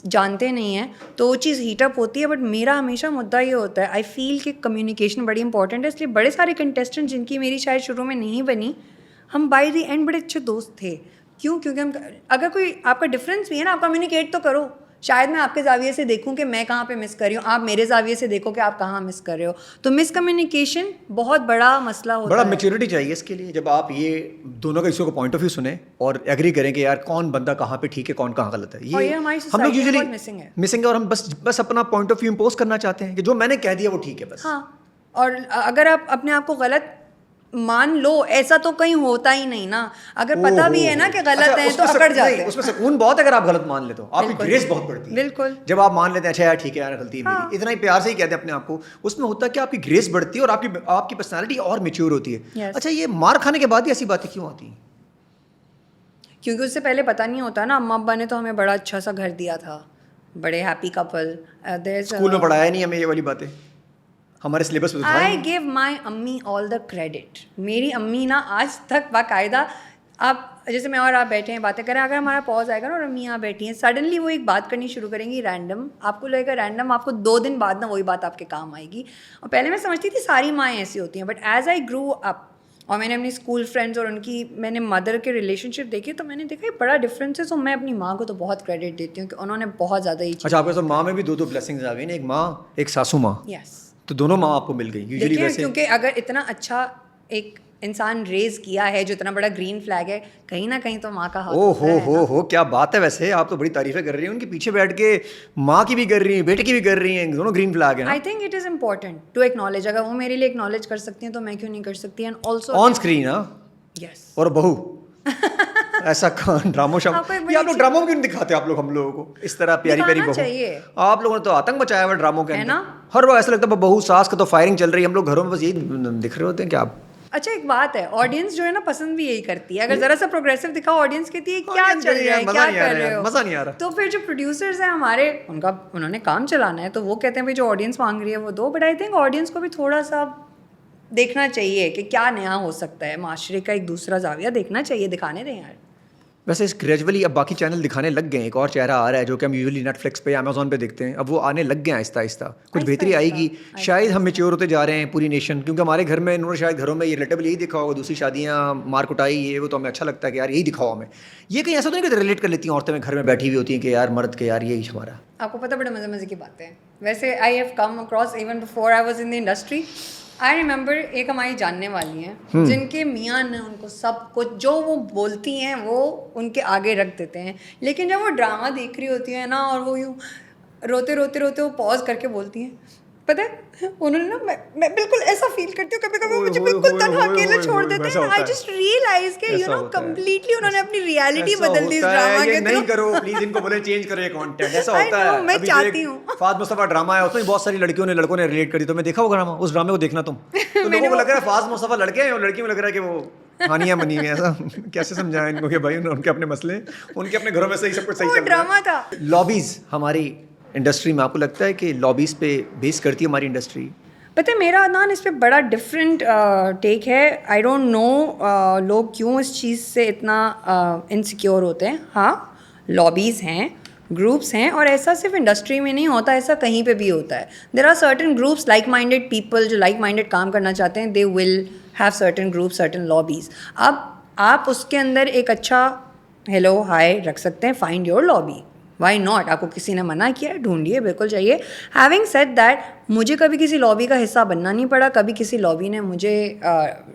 جانتے نہیں ہیں تو وہ چیز ہیٹ اپ ہوتی ہے. بٹ میرا ہمیشہ مدعا یہ ہوتا ہے, آئی فیل کہ کمیونیکیشن بڑی امپورٹنٹ ہے. اس لیے بڑے سارے کنٹیسٹنٹ جن کی میری شاید شروع میں نہیں بنی, ہم بائی دی اینڈ بڑے اچھے دوست تھے. کیوں؟ کیونکہ ہم اگر کوئی آپ کا ڈفرینس بھی ہے نا, آپ کمیونیکیٹ تو کرو. شاید میں آپ کے زاویے سے دیکھوں کہ میں کہاں پہ مس کر رہی ہوں, آپ میرے زاویے سے دیکھو کہ آپ کہاں مس کر رہے ہو. تو مس کمیونیکیشن بہت بڑا مسئلہ ہوتا ہے. بڑا میچورٹی چاہیے اس کے لیے, جب آپ یہ دونوں کا اس کو پوائنٹ آف ویو سنیں اور ایگری کریں کہ یار کون بندہ کہاں پہ ٹھیک ہے, کون کہاں غلط ہے. یہ ہم لوگ یوزلی مسنگ ہے اور ہم بس اپنا پوائنٹ آف ویو امپوز کرنا چاہتے ہیں کہ جو میں نے کہہ دیا وہ ٹھیک ہے بس. ہاں, اور اگر آپ اپنے آپ کو غلط مان لو, ایسا تو کہیں ہوتا ہی نہیں نا. اگر پتہ بھی ہے نا کہ غلط ہے تو اکڑ جاتے ہیں. اس میں سکون بہت ہے اگر آپ غلط مان لیتے ہو, آپ کی گریس بہت بڑھتی ہے. بالکل, جب آپ مان لیتے ہیں اچھا یار ٹھیک ہے یار غلطی ہے میری, اتنا ہی پیار سے ہی کہتے ہیں اپنے آپ کو, اس میں ہوتا ہے کہ آپ کی گریس بڑھتی ہے اور آپ کی پرسنالٹی اور میچور ہوتی ہے. اچھا یہ مار کھانے کے بعد ہی ایسی باتیں کیوں آتی ہیں؟ کیونکہ اس سے پہلے پتہ نہیں ہوتا نا. اماں ابا نے تو ہمیں بڑا اچھا سا گھر دیا تھا, بڑے ہیپی کپل. اسکول میں پڑھایا نہیں ہمیں یہ والی باتیں, ہمارے سلیبس میں. آئی گیو مائی امی آل دا کریڈٹ. میری امی نا آج تک باقاعدہ, آپ جیسے میں اور آپ بیٹھے ہیں باتیں کریں, اگر ہمارا پوز آئے گا نا اور امی یہاں بیٹھی ہیں, سڈنلی وہ ایک بات کرنی شروع کریں گی رینڈم, آپ کو لگے گا رینڈم, آپ کو 2 دن بعد نا وہی بات آپ کے کام آئے گی. اور پہلے میں سمجھتی تھی ساری مائیں ایسی ہوتی ہیں, بٹ ایز آئی گرو اپ اور میں نے اپنی اسکول فرینڈس اور ان کی میں نے مدر کے ریلیشن شپ دیکھے تو میں نے دیکھا یہ بڑا ڈفرینس ہے. سو میں اپنی ماں کو تو بہت کریڈٹ دیتی ہوں کہ انہوں نے بہت زیادہ یہ چیز. اچھا آپ کے ساتھ ماں میں بھی 2 بلیسنگز آ گئی نا, ایک ماں ایک ساسو ماں. یس, تو دونوں ماں آپ کو مل گئی یوزلی ویسے. کیونکہ اگر اتنا اچھا ایک انسان ریز کیا ہے جو اتنا بڑا گرین فلیگ ہے, کہیں نہ کہیں تو ماں کا ہاتھ ہوتا ہے. ہو کیا بات ہے. ویسے آپ تو بڑی تعریفیں کر رہی ہیں ان کے پیچھے بیٹھ کے, ماں کی بھی کر رہی ہیں بیٹے کی بھی کر رہی ہیں, دونوں گرین فلیگ ہیں. I think it is important to acknowledge. اگر وہ میرے لیے ایکنالج کر سکتی ہیں تو میں کیوں نہیں کر سکتی. And also on screen. ہاں یس, اور بہو ایسا ڈراموں شام یہ آپ لوگ ڈراموں کیوں نہیں دکھاتے آپ لوگ ہم لوگوں کو اس طرح پیاری پیاری بہو. آپ لوگوں نے تو آتنک مچایا ہوا ڈراموں کے اندر, ہر بار ایسا لگتا ہے بہو ساس کا تو فائرنگ چل رہی ہے, ہم لوگ گھروں میں بس یہی دکھ رہے ہوتے ہیں کہ آپ. اچھا ایک بات ہے, آڈینس جو ہے نا پسند بھی یہی کرتی ہے. اگر ذرا سا پروگریسو دکھاؤ آڈینس کہتی ہے کیا چل رہا ہے, کیا کر رہے ہو, مزہ نہیں آ رہا. تو پھر جو پروڈیوسرز ہیں ہمارے, انہوں نے کام چلانا ہے تو وہ کہتے ہیں بھائی جو آڈینس مانگ رہی ہے وہ دو. بٹ آئی تھنک آڈینس کو بھی تھوڑا سا دیکھنا چاہیے کہ کیا نیا ہو سکتا ہے, معاشرے کا ایک دوسرا زاویہ دیکھنا چاہیے, دکھانے دیں یار. ویسے گریجولی اب باقی چینل دکھانے لگ گئے ہیں, ایک اور چہرہ آ رہا ہے جو کہ ہم یوزلی نیٹ فلکس پہ امیزون پہ دیکھتے ہیں, اب وہ آنے لگ گئے ہیں آہستہ آہستہ. کچھ بہتری آئے گی شاید, ہم میچور ہوتے جا رہے ہیں پوری نیشن. کیونکہ ہمارے گھر میں انہوں نے شاید گھروں میں یہ ریلیٹیبل یہی دکھا ہوگا, دوسری شادیاں مار کٹائی یہ وہ, تو ہمیں اچھا لگتا ہے کہ یار یہی دکھاؤ ہمیں. یہ کہیں ایسا تو نہیں کہ ریلیٹ کر لیتی ہیں عورتیں گھر میں بیٹھی ہوئی ہوتی ہیں کہ یار مرد کے یار یہی ہمارا. آپ کو پتہ بڑے مزے مزے کی باتیں ہیں. ویسے I have come across even before I was in the industry. I remember ایک ہماری جاننے والی ہیں جن کے میاں نے ان کو سب کچھ جو وہ بولتی ہیں وہ ان کے آگے رکھ دیتے ہیں, لیکن جب وہ ڈرامہ دیکھ رہی ہوتی ہیں نا اور وہ یوں روتے روتے روتے وہ پاز کر کے بولتی ہیں, پتہ ہے انہوں نے نا, میں بالکل ایسا فیل کرتی ہوں کبھی کبھی مجھے بالکل تنہا اکیلے چھوڑ دیتے ہیں. آئی جسٹ ریئلائز کہ یو نو کمپلیٹلی انہوں نے اپنی ریالٹی بدل دی اس ڈرامہ کے. نہیں کرو پلیز, ان کو بولے چینج کرو یہ کانٹینٹ. ایسا ہوتا ہے, میں چاہتی ہوں. فہد مصطفیٰ ڈرامہ ہے, اس میں بہت ساری لڑکیوں نے لڑکوں نے ریلیٹ کری, تو میں دیکھا وہ ڈرامہ, اس ڈرامے کو دیکھنا تم, تو لوگوں کو لگ رہا ہے فہد مصطفیٰ لڑکے ہیں اور لڑکیوں کو لگ رہا ہے کہ وہ کہانیاں بنی ہوئی ہیں. ایسا کیسے سمجھائیں ان کو کہ بھائی ان کے اپنے مسئلے, ان کے اپنے گھروں میں صحیح سب کچھ صحیح چل رہا ہے. ڈرامہ تھا. لابیز ہماری انڈسٹری میں آپ کو لگتا ہے کہ لابیز پہ بیس کرتی ہے ہماری انڈسٹری؟ پتہ ہے میرا عدنان اس پہ بڑا ڈفرینٹ ٹیک ہے. آئی ڈونٹ نو لوگ کیوں اس چیز سے اتنا انسیکیور ہوتے ہیں. ہاں لابیز ہیں, گروپس ہیں, اور ایسا صرف انڈسٹری میں نہیں ہوتا, ایسا کہیں پہ بھی ہوتا ہے. There are certain groups like minded people جو لائک مائنڈیڈ کام کرنا چاہتے ہیں, they will have certain group certain lobbies. اب آپ اس کے اندر ایک اچھا ہیلو ہائی رکھ سکتے ہیں, find your lobby, why not. آپ کو کسی نے منع کیا ہے, ڈھونڈیے, بالکل چاہیے. ہیونگ سیڈ دیٹ, مجھے کبھی کسی لابی کا حصہ بننا نہیں پڑا, کبھی کسی لابی نے مجھے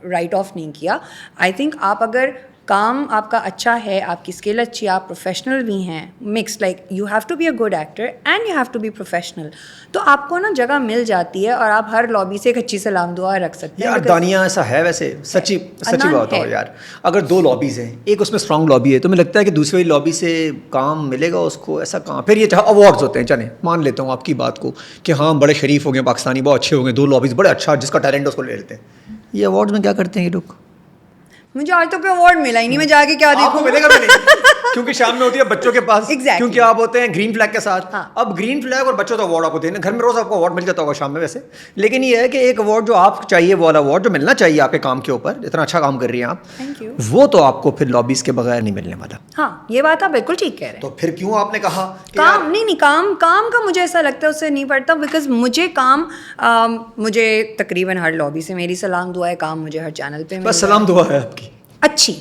رائٹ آف نہیں کیا. آئی تھنک آپ اگر کام آپ کا اچھا ہے, آپ کی اسکل اچھی, آپ پروفیشنل بھی ہیں, mix like you have to be a good actor and you have to be professional, تو آپ کو نا جگہ مل جاتی ہے اور آپ ہر لابی سے ایک اچھی سلام دعا رکھ سکتے ہیں. یار دانیہ ایسا ہے ویسے, سچی بات ہو یار, اگر 2 لابیز ہیں, ایک اس میں اسٹرانگ لابی ہے, تو مجھے لگتا ہے کہ دوسری لابی سے کام ملے گا اس کو, ایسا کام. پھر یہ چاہے اوارڈز ہوتے ہیں, چلیں مان لیتا ہوں آپ کی بات کو کہ ہاں بڑے شریف ہو گئے پاکستانی, بہت اچھے ہو گئے, 2 لابیز بڑے اچھا, جس کا ٹیلنٹ اس کو لے لیتے ہیں. یہ اوارڈز میں کیا کرتے ہیں یہ لوگ؟ مجھے آج تک کوئی اوارڈ ملا ہی نہیں, میں جا کے کیا دیکھوں. ملے گا بھی نہیں, کیونکہ شام میں ہوتی ہے بچوں کے پاس, کیونکہ آپ ہوتے ہیں گرین فلیگ کے ساتھ. اب گرین فلیگ اور بچوں تو اوارڈ آپ کو دینا, گھر میں روز آپ کو اوارڈ مل جاتا ہوگا شام میں ویسے, لیکن یہ ہے کہ ایک اوارڈ جو آپ چاہیے, وہ والا اوارڈ جو ملنا چاہیے آپ کے کام کے اوپر, اتنا اچھا کام کر رہی ہیں آپ, وہ تو آپ کو پھر لابیز کے بغیر نہیں ملنے والا. ہاں یہ بات آپ بالکل ٹھیک کہہ رہے ہیں. تو پھر کیوں آپ نے کہا کام نہیں, کام کا مجھے ایسا لگتا ہے اس سے نہیں پڑتا, بیکاز مجھے کام, مجھے تقریباً ہر لابی سے میری سلام دعا ہے, کام مجھے ہر چینل پہ بس سلام دعا ہے آپ کی اچھی,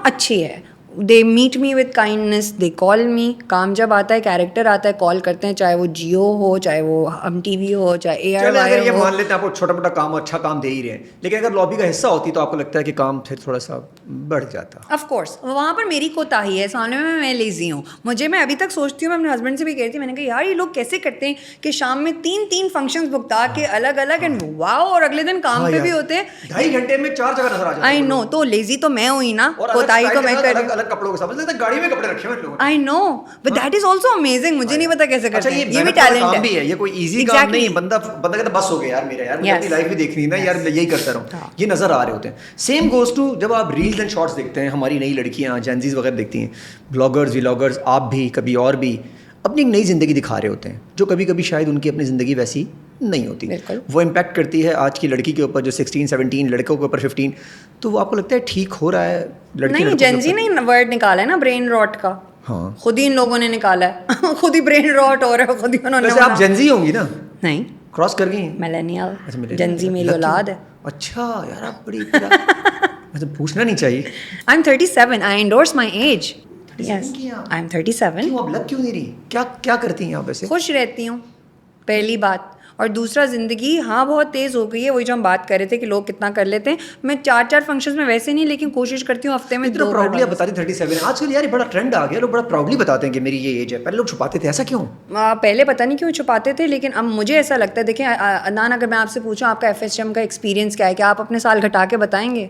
اچھی ہے. دے میٹ می وتھ کائنڈنیس, دے کال می. کام جب آتا ہے, کیریکٹر آتا ہے, کال کرتے ہیں, چاہے وہ جیو ہو, چاہے وہ ہم ٹی وی ہو, چاہے اے آر وائی ہو. یہ مان لیتے ہیں آپ کو چھوٹا موٹا کام اچھا کام دے ہی رہے ہیں, لیکن اگر لابی کا حصہ ہوتی تو آپ کو لگتا ہے کہ کام پھر تھوڑا سا بڑھ جاتا. آف کورس وہاں پر میری کوتاہی ہے, سامنے میں لیزی ہوں. میں ابھی تک سوچتی ہوں, میں اپنے ہسبینڈ سے بھی کہتی تھی, میں نے کہا یار یہ لوگ کیسے کرتے ہیں کہ شام میں 3 فنکشنز بکتا کے الگ الگ, اینڈ واو, اور اگلے دن کام پہ بھی ہوتے ہیں, 2.5 گھنٹے میں 4 جگہ نظر آ جاتے ہیں. آئی نو, تو لیزی تو میں ہوئی نا, کوتاہی تو میں کر, الگ کپڑوں کے ساتھ گاڑی میں کپڑے رکھے ہوئے لوگوں نے. I know, but that is also amazing. مجھے نہیں پتا کیسے کرتے ہیں, یہ بھی ٹیلنٹ ہے, یہ کوئی ایزی کام نہیں. بندہ کہتا بس ہو گیا یار میرا, یار مجھے اپنی لائف بھی دیکھنی ہے نا یار, یہی کرتا رہوں. یہ نظر آ رہے ہوتے ہیں. سیم گوز ٹو جب آپ ریلز اینڈ شارٹس دیکھتے ہیں, ہماری نئی لڑکیاں جینزیز وغیرہ دیکھتی ہیں, بلاگرز ولاگرز, آپ بھی کبھی اور بھی اپنی ایک نئی زندگی دکھا رہے ہوتے ہیں, جو کبھی کبھی شاید ان کی اپنی زندگی ویسی نہیں ہوتی. وہ امپیکٹ کرتی ہے آج کی لڑکی کے اوپر, جو 16-17, لڑکوں کے اوپر 15. تو وہ آپ کو لگتا ہے ٹھیک ہو رہا ہے؟ نہیں, جینزی نے ورڈ نکالا ہے نا برین راٹ کا, ہاں خود ہی ان لوگوں نے نکالا ہے, خود ہی برین راٹ ہو رہا ہے, خود ہی انہوں نے. ویسے آپ جینزی ہوں گی نا؟ نہیں, کراس کر گئی ہیں. میلینیل, جینزی میری اولاد ہے. اچھا یار, آپ بڑی ویسے پوچھنا نہیں چاہیے. I am 37, I endorse my age. Yes, I am 37. کیوں آپ لگ کیوں نہیں رہی؟ کیا کرتی ہیں آپ ایسے؟ خوش رہتی ہوں, پہلی بات. اور دوسرا, زندگی ہاں بہت تیز ہو گئی ہے, وہی جو ہم بات کر رہے تھے کہ لوگ کتنا کر لیتے ہیں. میں 4 فنکشنز میں ویسے نہیں, لیکن کوشش کرتی ہوں ہفتے میں 2 پراؤڈلی آپ بتاتی 37. آج کل یار یہ بڑا ٹرینڈ آ گیا, لوگ بڑا پراؤڈلی بتاتے ہیں کہ میری یہ ایج ہے. پہلے لوگ چھپاتے تھے, ایسا کیوں؟ پہلے پتہ نہیں کیوں چھپاتے تھے, لیکن اب مجھے ایسا لگتا ہے. دیکھیں عدنان, اگر میں آپ سے پوچھوں آپ کا FHM کا ایکسپیرینس کیا ہے, کیا آپ اپنے سال گھٹا کے بتائیں گے؟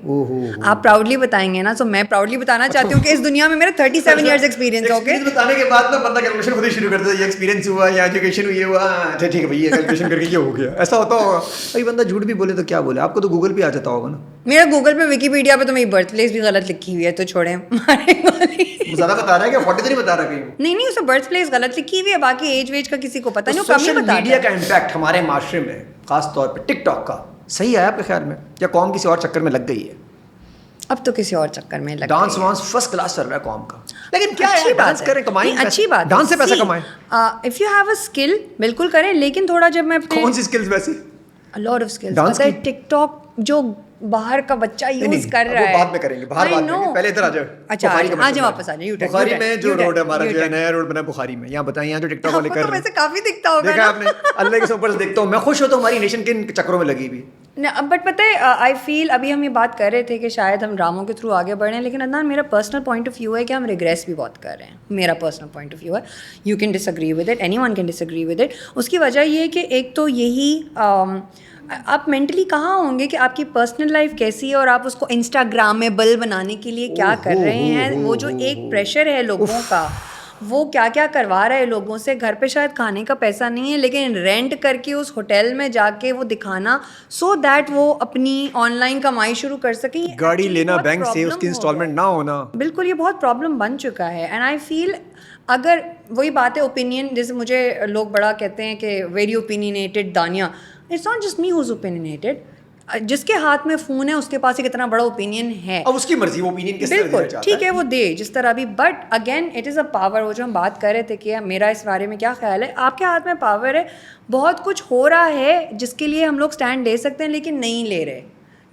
آپ پراؤڈلی بتائیں گے نا. تو میں پراؤڈلی بتانا چاہتی ہوں کہ اس دنیا میں میرا 37 ایئرز ایکسپیرینس ہے. اوکے, بتانے کے بعد میں بندہ کیلکولیشن خود ہی شروع کر دیتا ہے, یہ ایکسپیرینس ہوا یا ایجوکیشن ہوئی ہوا, اچھا ٹھیک ہے بھائی, یہ کیلکولیشن کر کے یہ ہو گیا. ایسا ہوتا ہوگا بھائی, بندہ جھوٹ بھی بولے تو کیا بولے, آپ کو تو گوگل پہ آ جاتا ہوگا نا. میرا گوگل پہ ویکیپیڈیا پہ تو میری برتھ پلیس بھی غلط لکھی ہوئی ہے, تو چھوڑیں. زیادہ بتا رہا ہے کہ 43 بتا رہا ہے کہیں. نہیں, اس میں برتھ پلیس غلط لکھی ہوئی ہے, باقی ایج ویج کا کسی کو پتہ نہیں. سوشل میڈیا کا امپیکٹ ہمارے معاشرے میں, خاص طور پہ ٹک ٹاک کا, صحیح ہے آپ کے خیال میں, یا قوم کسی اور چکر میں لگ گئی ہے؟ اب تو کسی اور چکر میں لگ ڈانس وانس فرسٹ کلاس چل رہا ہے قوم کا, لیکن کیا ہے, ڈانس کریں کمائیں, اچھی بات, ڈانس سے پیسہ کمائیں. If you have a skill بالکل کریں, لیکن تھوڑا جب میں کون سی اسکلز ویسے؟ Lot of skills. اگر ٹک ٹاک جو باہر کا بچہ یوز کر رہا ہے, وہ بعد میں کریں گے, باہر بات کریں گے, پہلے ادھر آ جاؤ. اچھا آ جاؤ, واپس آ جاؤ. بخاری میں جو روڈ ہے ہمارا, جو ہے نیا روڈ بنا بخاری میں, یہاں بتائیں, یہاں جو ٹک ٹاک والے کر رہے ہیں, ویسے کافی دکھتا ہوگا, دیکھا آپ نے, اللہ کے اوپر سے دیکھتا ہوں میں, خوش ہوتا ہوں ہماری نیشن کے چکروں میں لگی ہوئی. بٹ پتہ ہے, آئی فیل, ابھی ہم یہ بات کر رہے تھے کہ شاید ہم ڈراموں کے تھرو آگے بڑھ رہے ہیں, لیکن عدنان میرا پرسنل پوائنٹ آف ویو ہے کہ ہم ریگریس بھی بہت کر رہے ہیں. میرا پرسنل پوائنٹ آف ویو ہے, you can disagree with it, anyone can disagree with it. اس کی وجہ یہ ہے کہ ایک تو یہی, آپ مینٹلی کہاں ہوں گے کہ آپ کی پرسنل لائف کیسی ہے, اور آپ اس کو انسٹاگرامیبل بنانے کے لیے کیا کر رہے ہیں. وہ جو ایک پریشر ہے لوگوں کا, وہ کیا کیا کروا رہے ہیں لوگوں سے. گھر پہ شاید کھانے کا پیسہ نہیں ہے, لیکن رینٹ کر کے اس ہوٹل میں جا کے وہ دکھانا, سو دیٹ وہ اپنی آن لائن کمائی شروع کر سکیں. گاڑی لینا بینک سے, اس کی انسٹالمنٹ نہ ہونا, بالکل یہ بہت پرابلم بن چکا ہے. اینڈ آئی فیل, اگر وہی بات ہے اوپینین, جیسے مجھے لوگ بڑا کہتے ہیں کہ very opinionated Dania, it's not just me who's opinionated. جس کے ہاتھ میں فون ہے اس کے پاس ایک اتنا بڑا اوپینین ہے, اب اس کی مرضی وہ اوپینین کس طرح دینا چاہتا ہے, ٹھیک ہے وہ دے جس طرح بھی. But again it is a power. وہ جو ہم بات کر رہے تھے کہ میرا اس بارے میں کیا خیال ہے, آپ کے ہاتھ میں پاور ہے, بہت کچھ ہو رہا ہے جس کے لیے ہم لوگ اسٹینڈ لے سکتے ہیں, لیکن نہیں لے رہے.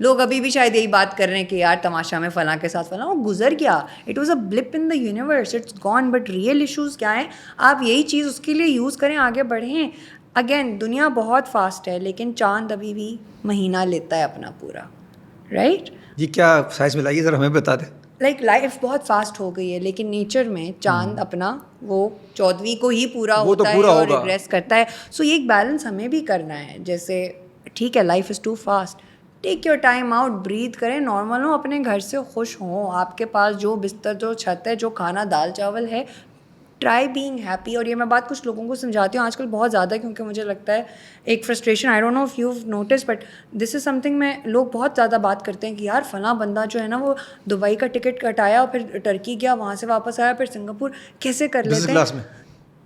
لوگ ابھی بھی شاید یہی بات کر رہے ہیں کہ یار تماشا میں فلاں کے ساتھ فلاں, وہ گزر گیا, it was a blip in the universe, it's gone. But real issues کیا ہیں, آپ یہی چیز اس کے لیے یوز کریں, آگے بڑھیں. اگین دنیا بہت فاسٹ ہے, لیکن چاند ابھی بھی مہینہ لیتا ہے اپنا پورا, رائٹ. یہ کیا سائز میں لائیے ذرا ہمیں بتا دیں. لائک لائف بہت فاسٹ ہو گئی ہے, لیکن نیچر میں چاند اپنا وہ 14ویں کو ہی پورا ہوتا ہے اور ریگریس کرتا ہے. سو یہ ایک بیلنس ہمیں بھی کرنا ہے. جیسے ٹھیک ہے life is too fast, take your time out, breathe کریں, نارمل ہوں, اپنے گھر سے خوش ہوں, آپ کے پاس جو بستر جو چھت ہے جو کھانا دال چاول ہے, ٹرائی بینگ ہیپی. اور یہ میں بات کچھ لوگوں کو سمجھاتی ہوں آج کل بہت زیادہ, کیونکہ مجھے لگتا ہے ایک frustration, I don't know if you notice but this is something, میں لوگ بہت زیادہ بات کرتے ہیں کہ یار فلاں بندہ جو ہے نا وہ دبئی کا ٹکٹ کٹایا اور پھر ٹرکی گیا, وہاں سے واپس آیا, پھر سنگاپور کیسے کر لیتے ہیں.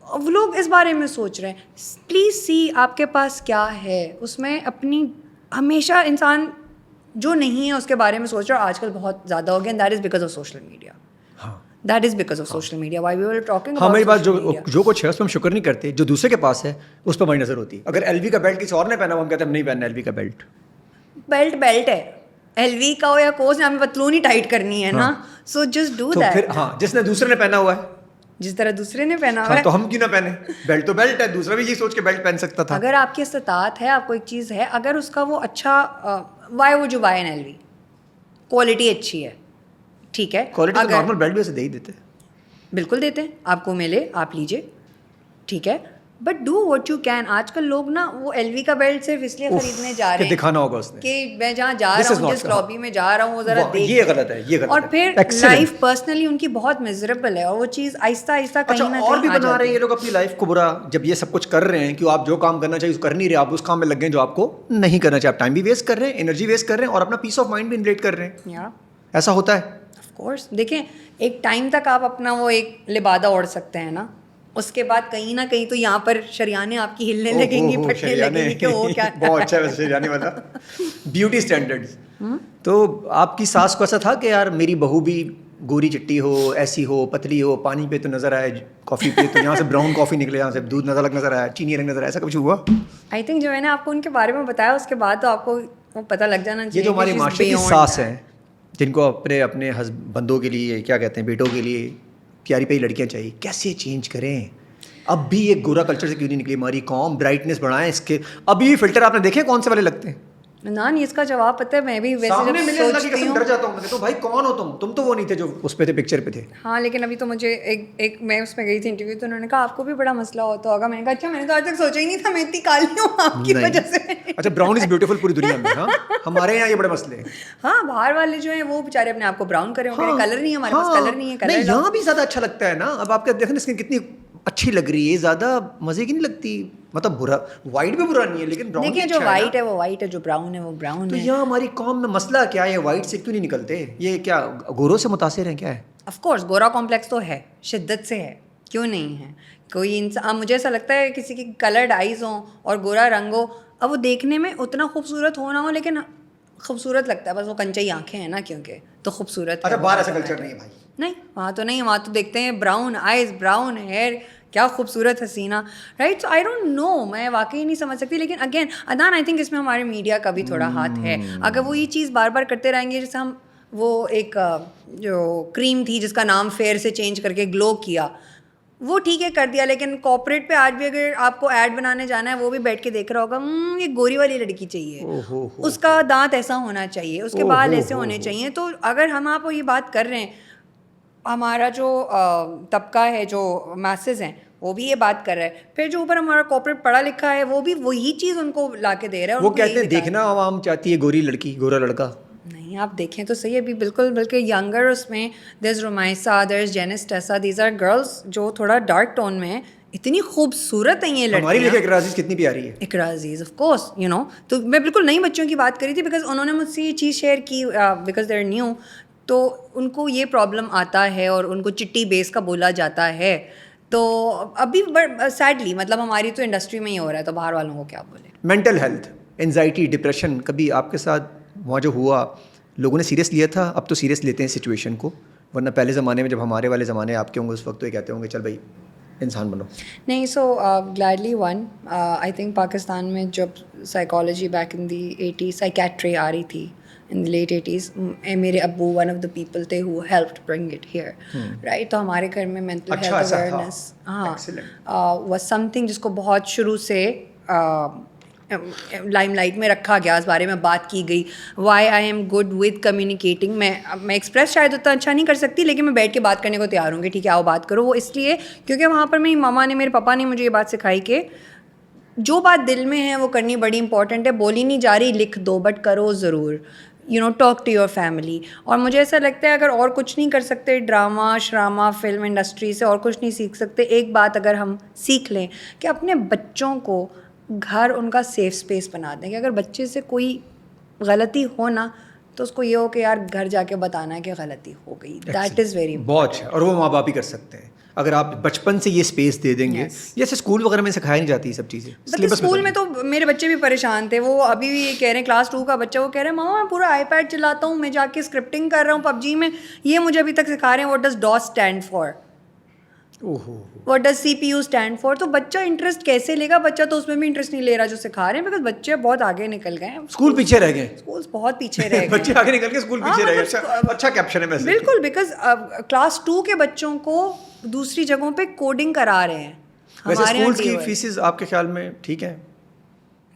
وہ لوگ اس بارے میں سوچ رہے ہیں. پلیز سی آپ کے پاس کیا ہے, اس میں اپنی ہمیشہ انسان جو نہیں ہے اس کے بارے میں سوچ رہا ہے. آج کل بہت زیادہ ہو گیا, and that is because of social media. That is because of social media. Why we were talking about ہماری بات جو کچھ ہے اس پہ ہم شکر نہیں کرتے, جو دوسرے کے پاس ہے اس پہ ہماری نظر ہوتی ہے. اگر ایل وی کا بیلٹ کسی اور نے پہنا ہوا, ہم کہتے ہیں ہم نہیں پہننا ایل وی کا بیلٹ. بیلٹ ہے, ایل وی کا ہو یا کوس, ہمیں پتلون ہی ٹائٹ کرنی ہے نا. So just do that. پھر ہاں, جس نے دوسرے نے پہنا ہوا ہے, جس طرح دوسرے نے پہنا ہوا ہے, تو ہم کیوں نہ پہنے. بیلٹ تو بیلٹ ہے, دوسرا بھی یہ سوچ کے بیلٹ پہن سکتا تھا. اگر آپ کی استطاعت ہے, آپ کو ایک چیز ہے, اگر اس کا وہ اچھا why would you buy N L V, quality اچھی ہے, ٹھیک ہے, کوالٹی نارمل بیلٹ بھی ایسے دے ہی دیتے, بالکل دیتے ہیں, آپ کو ملے آپ لیجیے, ٹھیک ہے, but do what you can. آج کل لوگ نا وہ ایل وی کا بیلٹ صرف اس لیے خریدنے جا رہے ہیں دکھانا ہوگا اس نے کہ میں جہاں جا رہا ہوں, جس لابی میں جا رہا ہوں, وہ ذرا دیکھ. یہ غلط ہے, یہ غلط ہے. اور پھر لائف پرسنلی ان کی بہت میزریبل ہے, اور وہ چیز آہستہ آہستہ کہیں نہ اور بھی کہیں بنا رہے ہیں یہ لوگ اپنی لائف کو برا. جب یہ سب کچھ کر رہے ہیں کہ آپ جو کام کرنا چاہیے کر نہیں رہے, آپ اس کام میں لگ گئے جو آپ کو نہیں کرنا چاہیے. آپ ٹائم بھی ویسٹ کر رہے ہیں, انرجی ویسٹ کر رہے ہیں, اور اپنا پیس آف مائنڈ بھی انویٹ کر رہے ہیں. ایسا ہوتا ہے آف کورس. دیکھیں ایک ٹائم تک آپ اپنا وہ ایک لبادہ اوڑھ سکتے ہیں نا, اس کے بعد کہیں نہ کہیں تو یہاں پر شریانیں آپ کی ہلنے لگیں گی, پھٹنے لگیں گی کہ وہ کیا. بہت اچھا ہے شریانے والا. Beauty standards. تو آپ کی ساس کو ایسا تھا کہ یار میری بہو بھی گوری چٹی ہو, ایسی ہو, پتلی ہو, پانی پہ تو نظر آئے, کافی پہ تو یہاں سے براؤن کافی نکلے, یہاں سے دودھ نظر آیا, چینی رنگ نظر آیا, ایسا کچھ ہوا؟ آئی تھنک جو میں نے آپ کو ان کے بارے میں بتایا اس کے بعد تو آپ کو وہ پتہ لگ جانا چاہیے. یہ جو ہماری معاشرے کی ساس ہیں, جن کو اپنے بندوں کے لیے کیا کہتے ہیں, بیٹوں کے لیے پیاری پیاری لڑکیاں چاہیے, کیسے چینج کریں؟ اب بھی ایک گورا کلچر سے کیوں نہیں نکلی ہماری قوم؟ برائٹنس بڑھائیں اس کے. ابھی بھی فلٹر آپ نے دیکھے کون سے والے لگتے ہیں؟ نان اس کا جواب پتہ ہے, میں بھی ویسے جب سوچتی ہوں ڈر جاتا ہوں, میں تو بھائی کون ہو تم تو وہ نہیں تھے جو اس پہ تھے, پکچر پہ تھے. ہاں لیکن ابھی تو مجھے ایک میں اس میں گئی تھی انٹرویو, تو انہوں نے کہا آپ کو بھی بڑا مسئلہ ہوتا ہوگا. میں نے کہا اچھا, میں نے تو آج تک سوچا ہی نہیں تھا میں اتنی کالی ہوں آپ کی وجہ سے. اچھا, براؤن از بیوٹیفل پوری دنیا میں. ہاں ہمارے یہاں یہ بڑے مسئلے ہیں. ہاں باہر والے جو ہیں وہ بیچارے اپنے آپ کو براؤن کرے ہوں گے, کلر نہیں ہے ہمارے پاس, کلر نہیں ہے, کلر یہاں بھی زیادہ اچھا لگتا ہے نا. اب آپ کے دیکھیں اسکن کتنی اچھی لگ رہی ہے, زیادہ مزے کی نہیں لگتی. مطلب برا وائٹ بھی برا نہیں ہے, لیکن براؤن دیکھیں جو وائٹ ہے وہ وائٹ ہے, جو براؤن ہے وہ براؤن ہے. تو یہاں ہماری قوم میں مسئلہ کیا ہے؟ وائٹ سے کیوں نہیں نکلتے؟ یہ کیا گوروں سے متاثر ہیں کیا ہے؟ آف کورس گورا کمپلیکس تو ہے, شدت سے ہے, کیوں نہیں ہے. کوئی انسان, مجھے ایسا لگتا ہے کسی کی کلرڈ آئیز ہوں اور گورا رنگ ہو, اب وہ دیکھنے میں اتنا خوبصورت ہو نہ ہو, لیکن خوبصورت لگتا ہے. بس وہ کنچئی آنکھیں ہیں نا کیونکہ, تو خوبصورت. اچھا باہر ایسا کلچر نہیں ہے بھائی؟ نہیں وہاں تو نہیں, وہاں تو دیکھتے ہیں براؤن آئیز, براؤن ہیئر, کیا خوبصورت حسینہ, رائٹ. سو آئی ڈونٹ نو, میں واقعی نہیں سمجھ سکتی. لیکن اگین ادان آئی تھنک اس میں ہمارے میڈیا کا بھی تھوڑا ہاتھ ہے. اگر وہ یہ چیز بار بار کرتے رہیں گے, جیسے ہم وہ ایک جو کریم تھی جس کا نام فیئر سے چینج کر کے گلو کیا, وہ ٹھیک ہے کر دیا, لیکن کارپوریٹ پہ آج بھی اگر آپ کو ایڈ بنانے جانا ہے, وہ بھی بیٹھ کے دیکھ رہا ہوگا یہ گوری والی لڑکی چاہیے, اس کا دانت ایسا ہونا چاہیے, اس کے بال ایسے ہونے چاہیے. تو اگر ہم آپ کو یہ بات کر رہے ہیں, ہمارا جو طبقہ ہے, جو میسز ہیں, وہ بھی یہ بات کر رہا ہے. پھر جو اوپر ہمارا کارپوریٹ پڑھا لکھا ہے, وہ بھی وہی چیز ان کو لا کے دے رہا ہے. وہ کہتے ہیں دیکھنا عوام چاہتی ہے گوری لڑکی, گورا لڑکا. نہیں آپ دیکھیں تو صحیح, ابھی بالکل بلکہ ینگر اس میں دیر از رومائسا, دیر از جینس ٹیسا, دیز آر گرلس جو تھوڑا ڈارک ٹون میں ہیں, اتنی خوبصورت ہیں یہ لڑکیاں. ہماری لیکن اقرا عزیز کتنی پیاری ہے. اقرا عزیز آف کورس یو نو. تو میں بالکل نئی بچوں کی بات کری تھی, بیکاز انہوں نے مجھ سے یہ چیز شیئر کی, بیکاز دے آر نیو, تو ان کو یہ پرابلم آتا ہے اور ان کو چٹی بیس کا بولا جاتا ہے. تو ابھی سیڈلی مطلب ہماری تو انڈسٹری میں ہی ہو رہا ہے, تو باہر والوں کو کیا بولے. مینٹل ہیلتھ, انزائٹی, ڈپریشن, کبھی آپ کے ساتھ وہاں جو ہوا لوگوں نے سیریس لیا تھا؟ اب تو سیریس لیتے ہیں سچویشن کو, ورنہ پہلے زمانے میں جب ہمارے والے زمانے آپ کے ہوں گے اس وقت تو یہ کہتے ہوں گے چل بھائی انسان بنو. نہیں. So gladly one, I think Pakistan میں جب psychology back in the 80s, psychiatry آ رہی تھی in the late 80s, میرے ابو one of the people تھے who helped bring it here, right. تو ہمارے گھر میں mental health awareness was something جس کو بہت شروع سے لائم لائٹ میں رکھا گیا, اس بارے میں بات کی گئی. Why I am good with communicating. میں ایکسپریس شاید اتنا اچھا نہیں کر سکتی, لیکن میں بیٹھ کے بات کرنے کو تیار ہوں گی, ٹھیک ہے آؤ بات کرو. وہ اس لیے کیونکہ وہاں پر میری ماما نے, میرے پاپا نے مجھے یہ بات سکھائی کہ جو بات دل میں ہے وہ کرنی بڑی امپورٹنٹ ہے. بولی نہیں جا رہی, لکھ دو, بٹ کرو ضرور. Talk to your family. اور مجھے ایسا لگتا ہے اگر اور کچھ نہیں کر سکتے ڈرامہ شرامہ فلم انڈسٹری سے, اور کچھ نہیں سیکھ سکتے, ایک بات اگر ہم سیکھ لیں کہ اپنے بچوں کو گھر ان کا سیف اسپیس بنا دیں, کہ اگر بچے سے کوئی غلطی ہو نا تو اس کو یہ ہو کہ یار گھر جا کے بتانا ہے کہ غلطی ہو گئی. دیٹ از ویری بہت اچھا. اور وہ ماں باپ ہی کر سکتے ہیں اگر آپ بچپن سے یہ اسپیس دے دیں گے. جیسے اسکول وغیرہ میں سکھائی نہیں جاتی یہ سب چیزیں. اسکول میں تو میرے بچے بھی پریشان تھے, وہ ابھی بھی کہہ رہے ہیں کلاس 2 کا بچہ, وہ کہہ رہے ہیں ماما میں پورا آئی پیڈ چلاتا ہوں, میں جا کے اسکرپٹنگ کر رہا ہوں PUBG میں, یہ مجھے ابھی تک سکھا رہے ہیں what does DOS stand for, what does CPU stand for. تو بچہ انٹرسٹ کیسے لے گا؟ بچہ تو اس میں بھی انٹرسٹ نہیں لے رہا جو سکھا رہے ہیں, بیکاز بچے بہت آگے نکل گئے ہیں, اسکول پیچھے رہ گئے, اسکول بہت پیچھے رہ گئے, بچے آگے نکل کے اسکول پیچھے رہ گئے. اچھا کیپشن ہے ویسے. بالکل, بیکاز کلاس 2 کے بچوں کو دوسری جگہوں پہ کوڈنگ کرا رہے ہیں. ویسے اسکولس کی فیسز آپ کے خیال میں ٹھیک ہے؟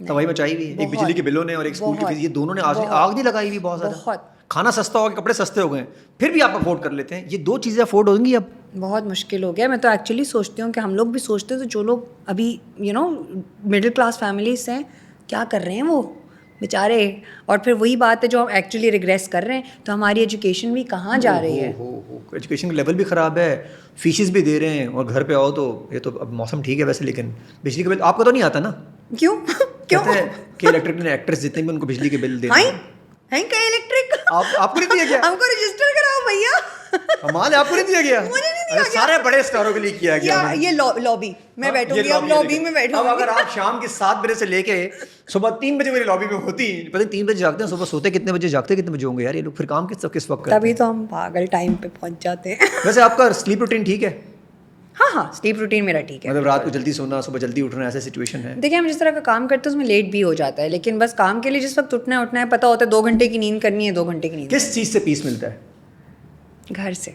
تباہی مچائی ہوئی ہے ایک بجلی کے بلوں نے اور ایک اسکول کی فیس, یہ دونوں نے آگ نہیں لگائی ہوئی بہت زیادہ. کھانا سستا ہو گیا, کپڑے سستے ہو گئے, پھر بھی آپ افورڈ کر لیتے ہیں. یہ دو چیزیں افورڈ ہوں گی اب بہت مشکل ہو گیا. میں تو ایکچولی سوچتی ہوں کہ ہم لوگ بھی سوچتے ہیں تو جو لوگ ابھی مڈل کلاس فیملیز ہیں کیا کر رہے ہیں وہ بیچارے, اور پھر وہی بات ہے جو ہم ایکچولی ریگریس کر رہے ہیں, تو ہماری ایجوکیشن بھی کہاں جا رہی ہے. ایجوکیشن کا لیول بھی خراب ہے, فیسز بھی دے رہے ہیں, اور گھر پہ آؤ تو یہ تو اب موسم ٹھیک ہے ویسے, لیکن بجلی کا بل آپ کو تو نہیں آتا نا. کیوں کہتے ہیں کہ الیکٹرک نے ایکٹرس جتنے بھی ان کو بجلی کے بل دیتے ہیں. الیکٹرک آپ کو نہیں دیا گیا؟ ہم کو رجسٹر کراؤ بھیا. ہمال آپ کو نہیں دیا گیا؟ مجھے نہیں دیا گیا. سارے بڑے اسٹاروں کے لیے کیا گیا. یہ لابی میں بیٹھوں گی, اب لابی میں بیٹھوں اب گی. اگر آپ شام کے 7 بجے سے لے کے صبح 3 بجے میری لابی میں ہوتی, پتہ 3 بجے جاگتے ہیں, صبح سوتے کتنے بجے, جاگتے کتنے بجے ہوں گے یار یہ لوگ, پھر کام کس وقت کرتے ہیں؟ تبھی تو ہم پاگل ٹائم پہ پہنچ جاتے ہیں. ویسے آپ کا سلیپ روٹین ٹھیک ہے؟ ہاں سلیپ روٹین میرا ٹھیک ہے. مطلب رات کو جلدی سونا, صبح جلدی اٹھنا, ایسا سچویشن ہے؟ دیکھیں ہم جس طرح کا کام کرتے ہیں اس میں لیٹ بھی ہو جاتا ہے, لیکن بس کام کے لیے جس وقت اٹھنا ہے پتہ ہوتا ہے 2 گھنٹے کی نیند کرنی ہے, 2 گھنٹے کی نیند. کس چیز سے پیس ملتا ہے؟ گھر سے.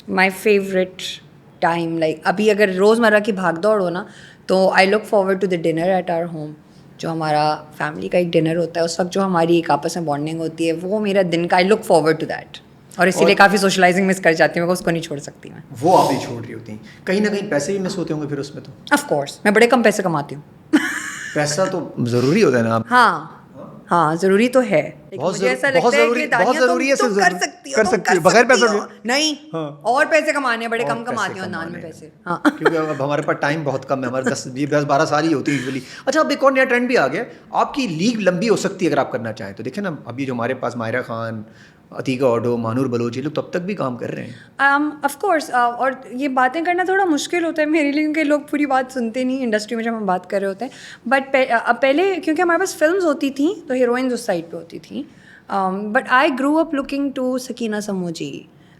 مائی فیوریٹ ٹائم, لائک ابھی اگر روزمرہ کی بھاگ دوڑ ہو نا تو I look forward to the dinner at our home. جو ہمارا فیملی کا ایک ڈنر ہوتا ہے اس وقت جو ہماری ایک آپس میں بانڈنگ ہوتی ہے, وہ میرا دن کا, آئی لک فارورڈ ٹو دیٹ. اور اسی لیے کافی سوشلائزنگ مس کر جاتی ہوں, میں اس کو نہیں چھوڑ سکتی. میں وہ آپ نہیں چھوڑ رہی ہوتی, کہیں نہ کہیں پیسے بھی مس ہوتے ہوں گے پھر اس میں تو. آف کورس میں بڑے کم پیسے کماتی ہوں. پیسہ تو ضروری ہوتا ہے نا. ہاں ضروری تو ہے, مجھے ایسا لگتا ہے کہ دانیہ تم کر سکتی ہو بغیر پیسوں نہیں, اور پیسے کمانے بڑے کم کماتی ہوں نان میں پیسے. ہاں کیونکہ اب ہمارے پاس ٹائم بہت کم ہے, ہمارے 10-12 سال ہی ہوتی ہے یوزلی. اچھا اب ایک اور نیا ٹرینڈ بھی آ گیا, آپ کی لیگ لمبی ہو سکتی ہے اگر آپ کرنا چاہیں تو. دیکھیں نا ابھی جو ہمارے پاس ماہرہ خان, عتیقہ اوڈو, مانور بلوچ, یہ لوگ تب تک بھی کام کر رہے ہیں. آف کورس, اور یہ باتیں کرنا تھوڑا مشکل ہوتا ہے میرے لیے کیونکہ لوگ پوری بات سنتے نہیں انڈسٹری میں جب ہم بات کر رہے ہوتے ہیں. بٹ پہلے کیونکہ ہمارے پاس فلمز ہوتی تھیں تو ہیروئنز اس سائڈ پہ ہوتی تھیں. But I grew up looking to Sakina Samo ji.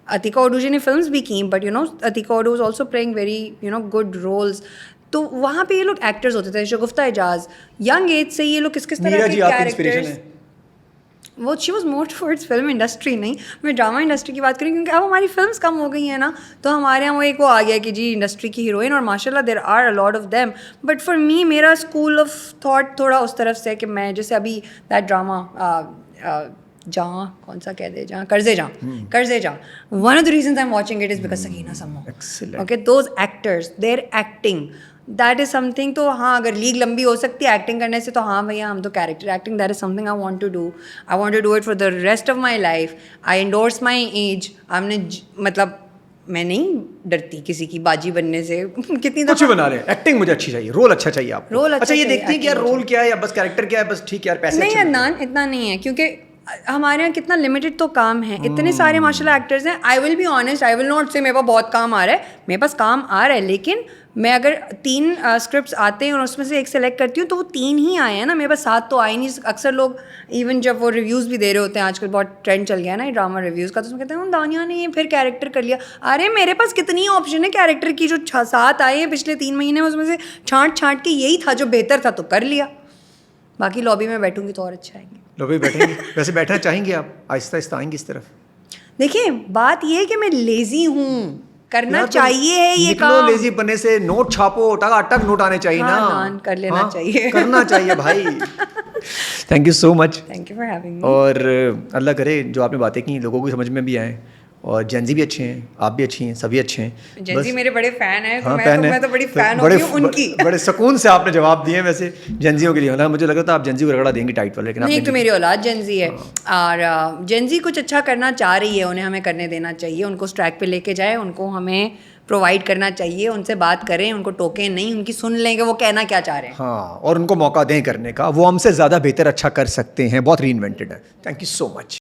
Atiqa Odho ji نے فلمز بھی کیں, but Atiqa Odho was also playing very good roles. تو وہاں پہ یہ لوگ ایکٹرز ہوتے تھے. شگفتہ اعجاز ینگ ایج سے یہ لوگ کس طرح کے کیریکٹرز, وہ she was more towards film industry, نہیں میں ڈرامہ انڈسٹری کی بات کروں کیونکہ اب ہماری فلمس کم ہو گئی ہیں نا, تو ہمارے یہاں وہ ایک وہ آ گیا کہ جی انڈسٹری کی ہیروئن, اور ماشاء اللہ there are a lot of them. But for me میرا اسکول آف تھاٹ تھوڑا اس طرف سے کہ میں جیسے ابھی دیٹ ڈرامہ جہاں کون سا کہہ دے جہاں کرزے جہاں one of the reasons I am watching it is because Sakina Samoo. Okay those actors their acting that is something. تو ہاں اگر لیگ لمبی ہو سکتی ہے ایکٹنگ کرنے سے, تو ہاں بھیا ہم تو character acting that is something I want to do it for the rest of my life. I endorse my age. ہم نے مطلب میں نہیں ڈرتی کسی کی باجی بننے سے. کتنی کچھ بنا رہے ہیں, ایکٹنگ مجھے اچھی چاہیے, رول اچھا چاہیے آپ کو. اچھا یہ دیکھتی ہیں کہ یار رول کیا ہے یا بس کیریکٹر کیا ہے, بس ٹھیک ہے یار پیسے نہیں. عدنان اتنا نہیں ہے کیونکہ ہمارے یہاں کتنا لمیٹڈ تو کام ہے, اتنے سارے ماشاء اللہ ایکٹرز ہیں. I will be honest, I will not say میرے پاس بہت کام آ رہا ہے, میرے پاس کام آ رہا ہے, لیکن میں اگر 3 اسکرپٹس آتے ہیں اور اس میں سے ایک سلیکٹ کرتی ہوں تو وہ 3 ہی آئے ہیں نا, میرے پاس 7 تو آئے نہیں. اکثر لوگ ایون جب وہ ریویوز بھی دے رہے ہوتے ہیں, آج کل بہت ٹرینڈ چل گیا ہے نا ڈرامہ ریویوز کا, تو اس میں کہتے ہیں دانیہ نے یہ پھر کیریکٹر کر لیا. ارے میرے پاس کتنی آپشن ہے کیریکٹر کی, جو 7 آئے ہیں پچھلے 3 مہینے میں, اس میں سے چھانٹ کے یہی تھا جو بہتر تھا تو کر لیا. باقی لابی میں بیٹھوں گی تو اور اچھا آئیں گے. لابی بیٹھیں گے, ویسے بیٹھنا چاہیں گے آپ, آہستہ آہستہ آئیں گے اس طرف. دیکھیں بات یہ ہے کہ میں لیزی ہوں, کرنا چاہیے ہے یہ کام. لیزی بننے سے نوٹ چھاپو, ٹک نوٹ آنے چاہیے نا, کر لینا چاہیے, کرنا چاہیے بھائی. Thank you so much. Thank you for having می. اور اللہ کرے جو آپ نے باتیں کی لوگوں کو سمجھ میں بھی آئیں, اور جنزی بھی اچھے ہیں, آپ بھی اچھی ہیں, سبھی اچھے ہیں. جنزی میرے بڑے فین ہیں, ہاں میں تو بڑی فین ہوتی ہوں ان کی. بڑے سکون سے آپ نے جواب دیے. ویسے جنزیوں کے لیے مجھے لگا تھا آپ جنزی کو رگڑا دیں گی ٹائٹ والے, لیکن نہیں, تو میری اولاد جنزی ہے, اور جنزی کچھ اچھا کرنا چاہ رہی ہے, انہیں ہمیں کرنے دینا چاہیے, ان کو اس ٹریک پہ لے کے جائیں, ان کو ہمیں پرووائڈ کرنا چاہیے, ان سے بات کریں, ان کو ٹوکیں نہیں, ان کی سن لیں کہ وہ کہنا کیا چاہ رہے ہیں. ہاں, اور ان کو موقع دیں کرنے کا, وہ ہم سے زیادہ بہتر اچھا کر سکتے ہیں, بہت ری انوینٹڈ ہے. Thank you so much.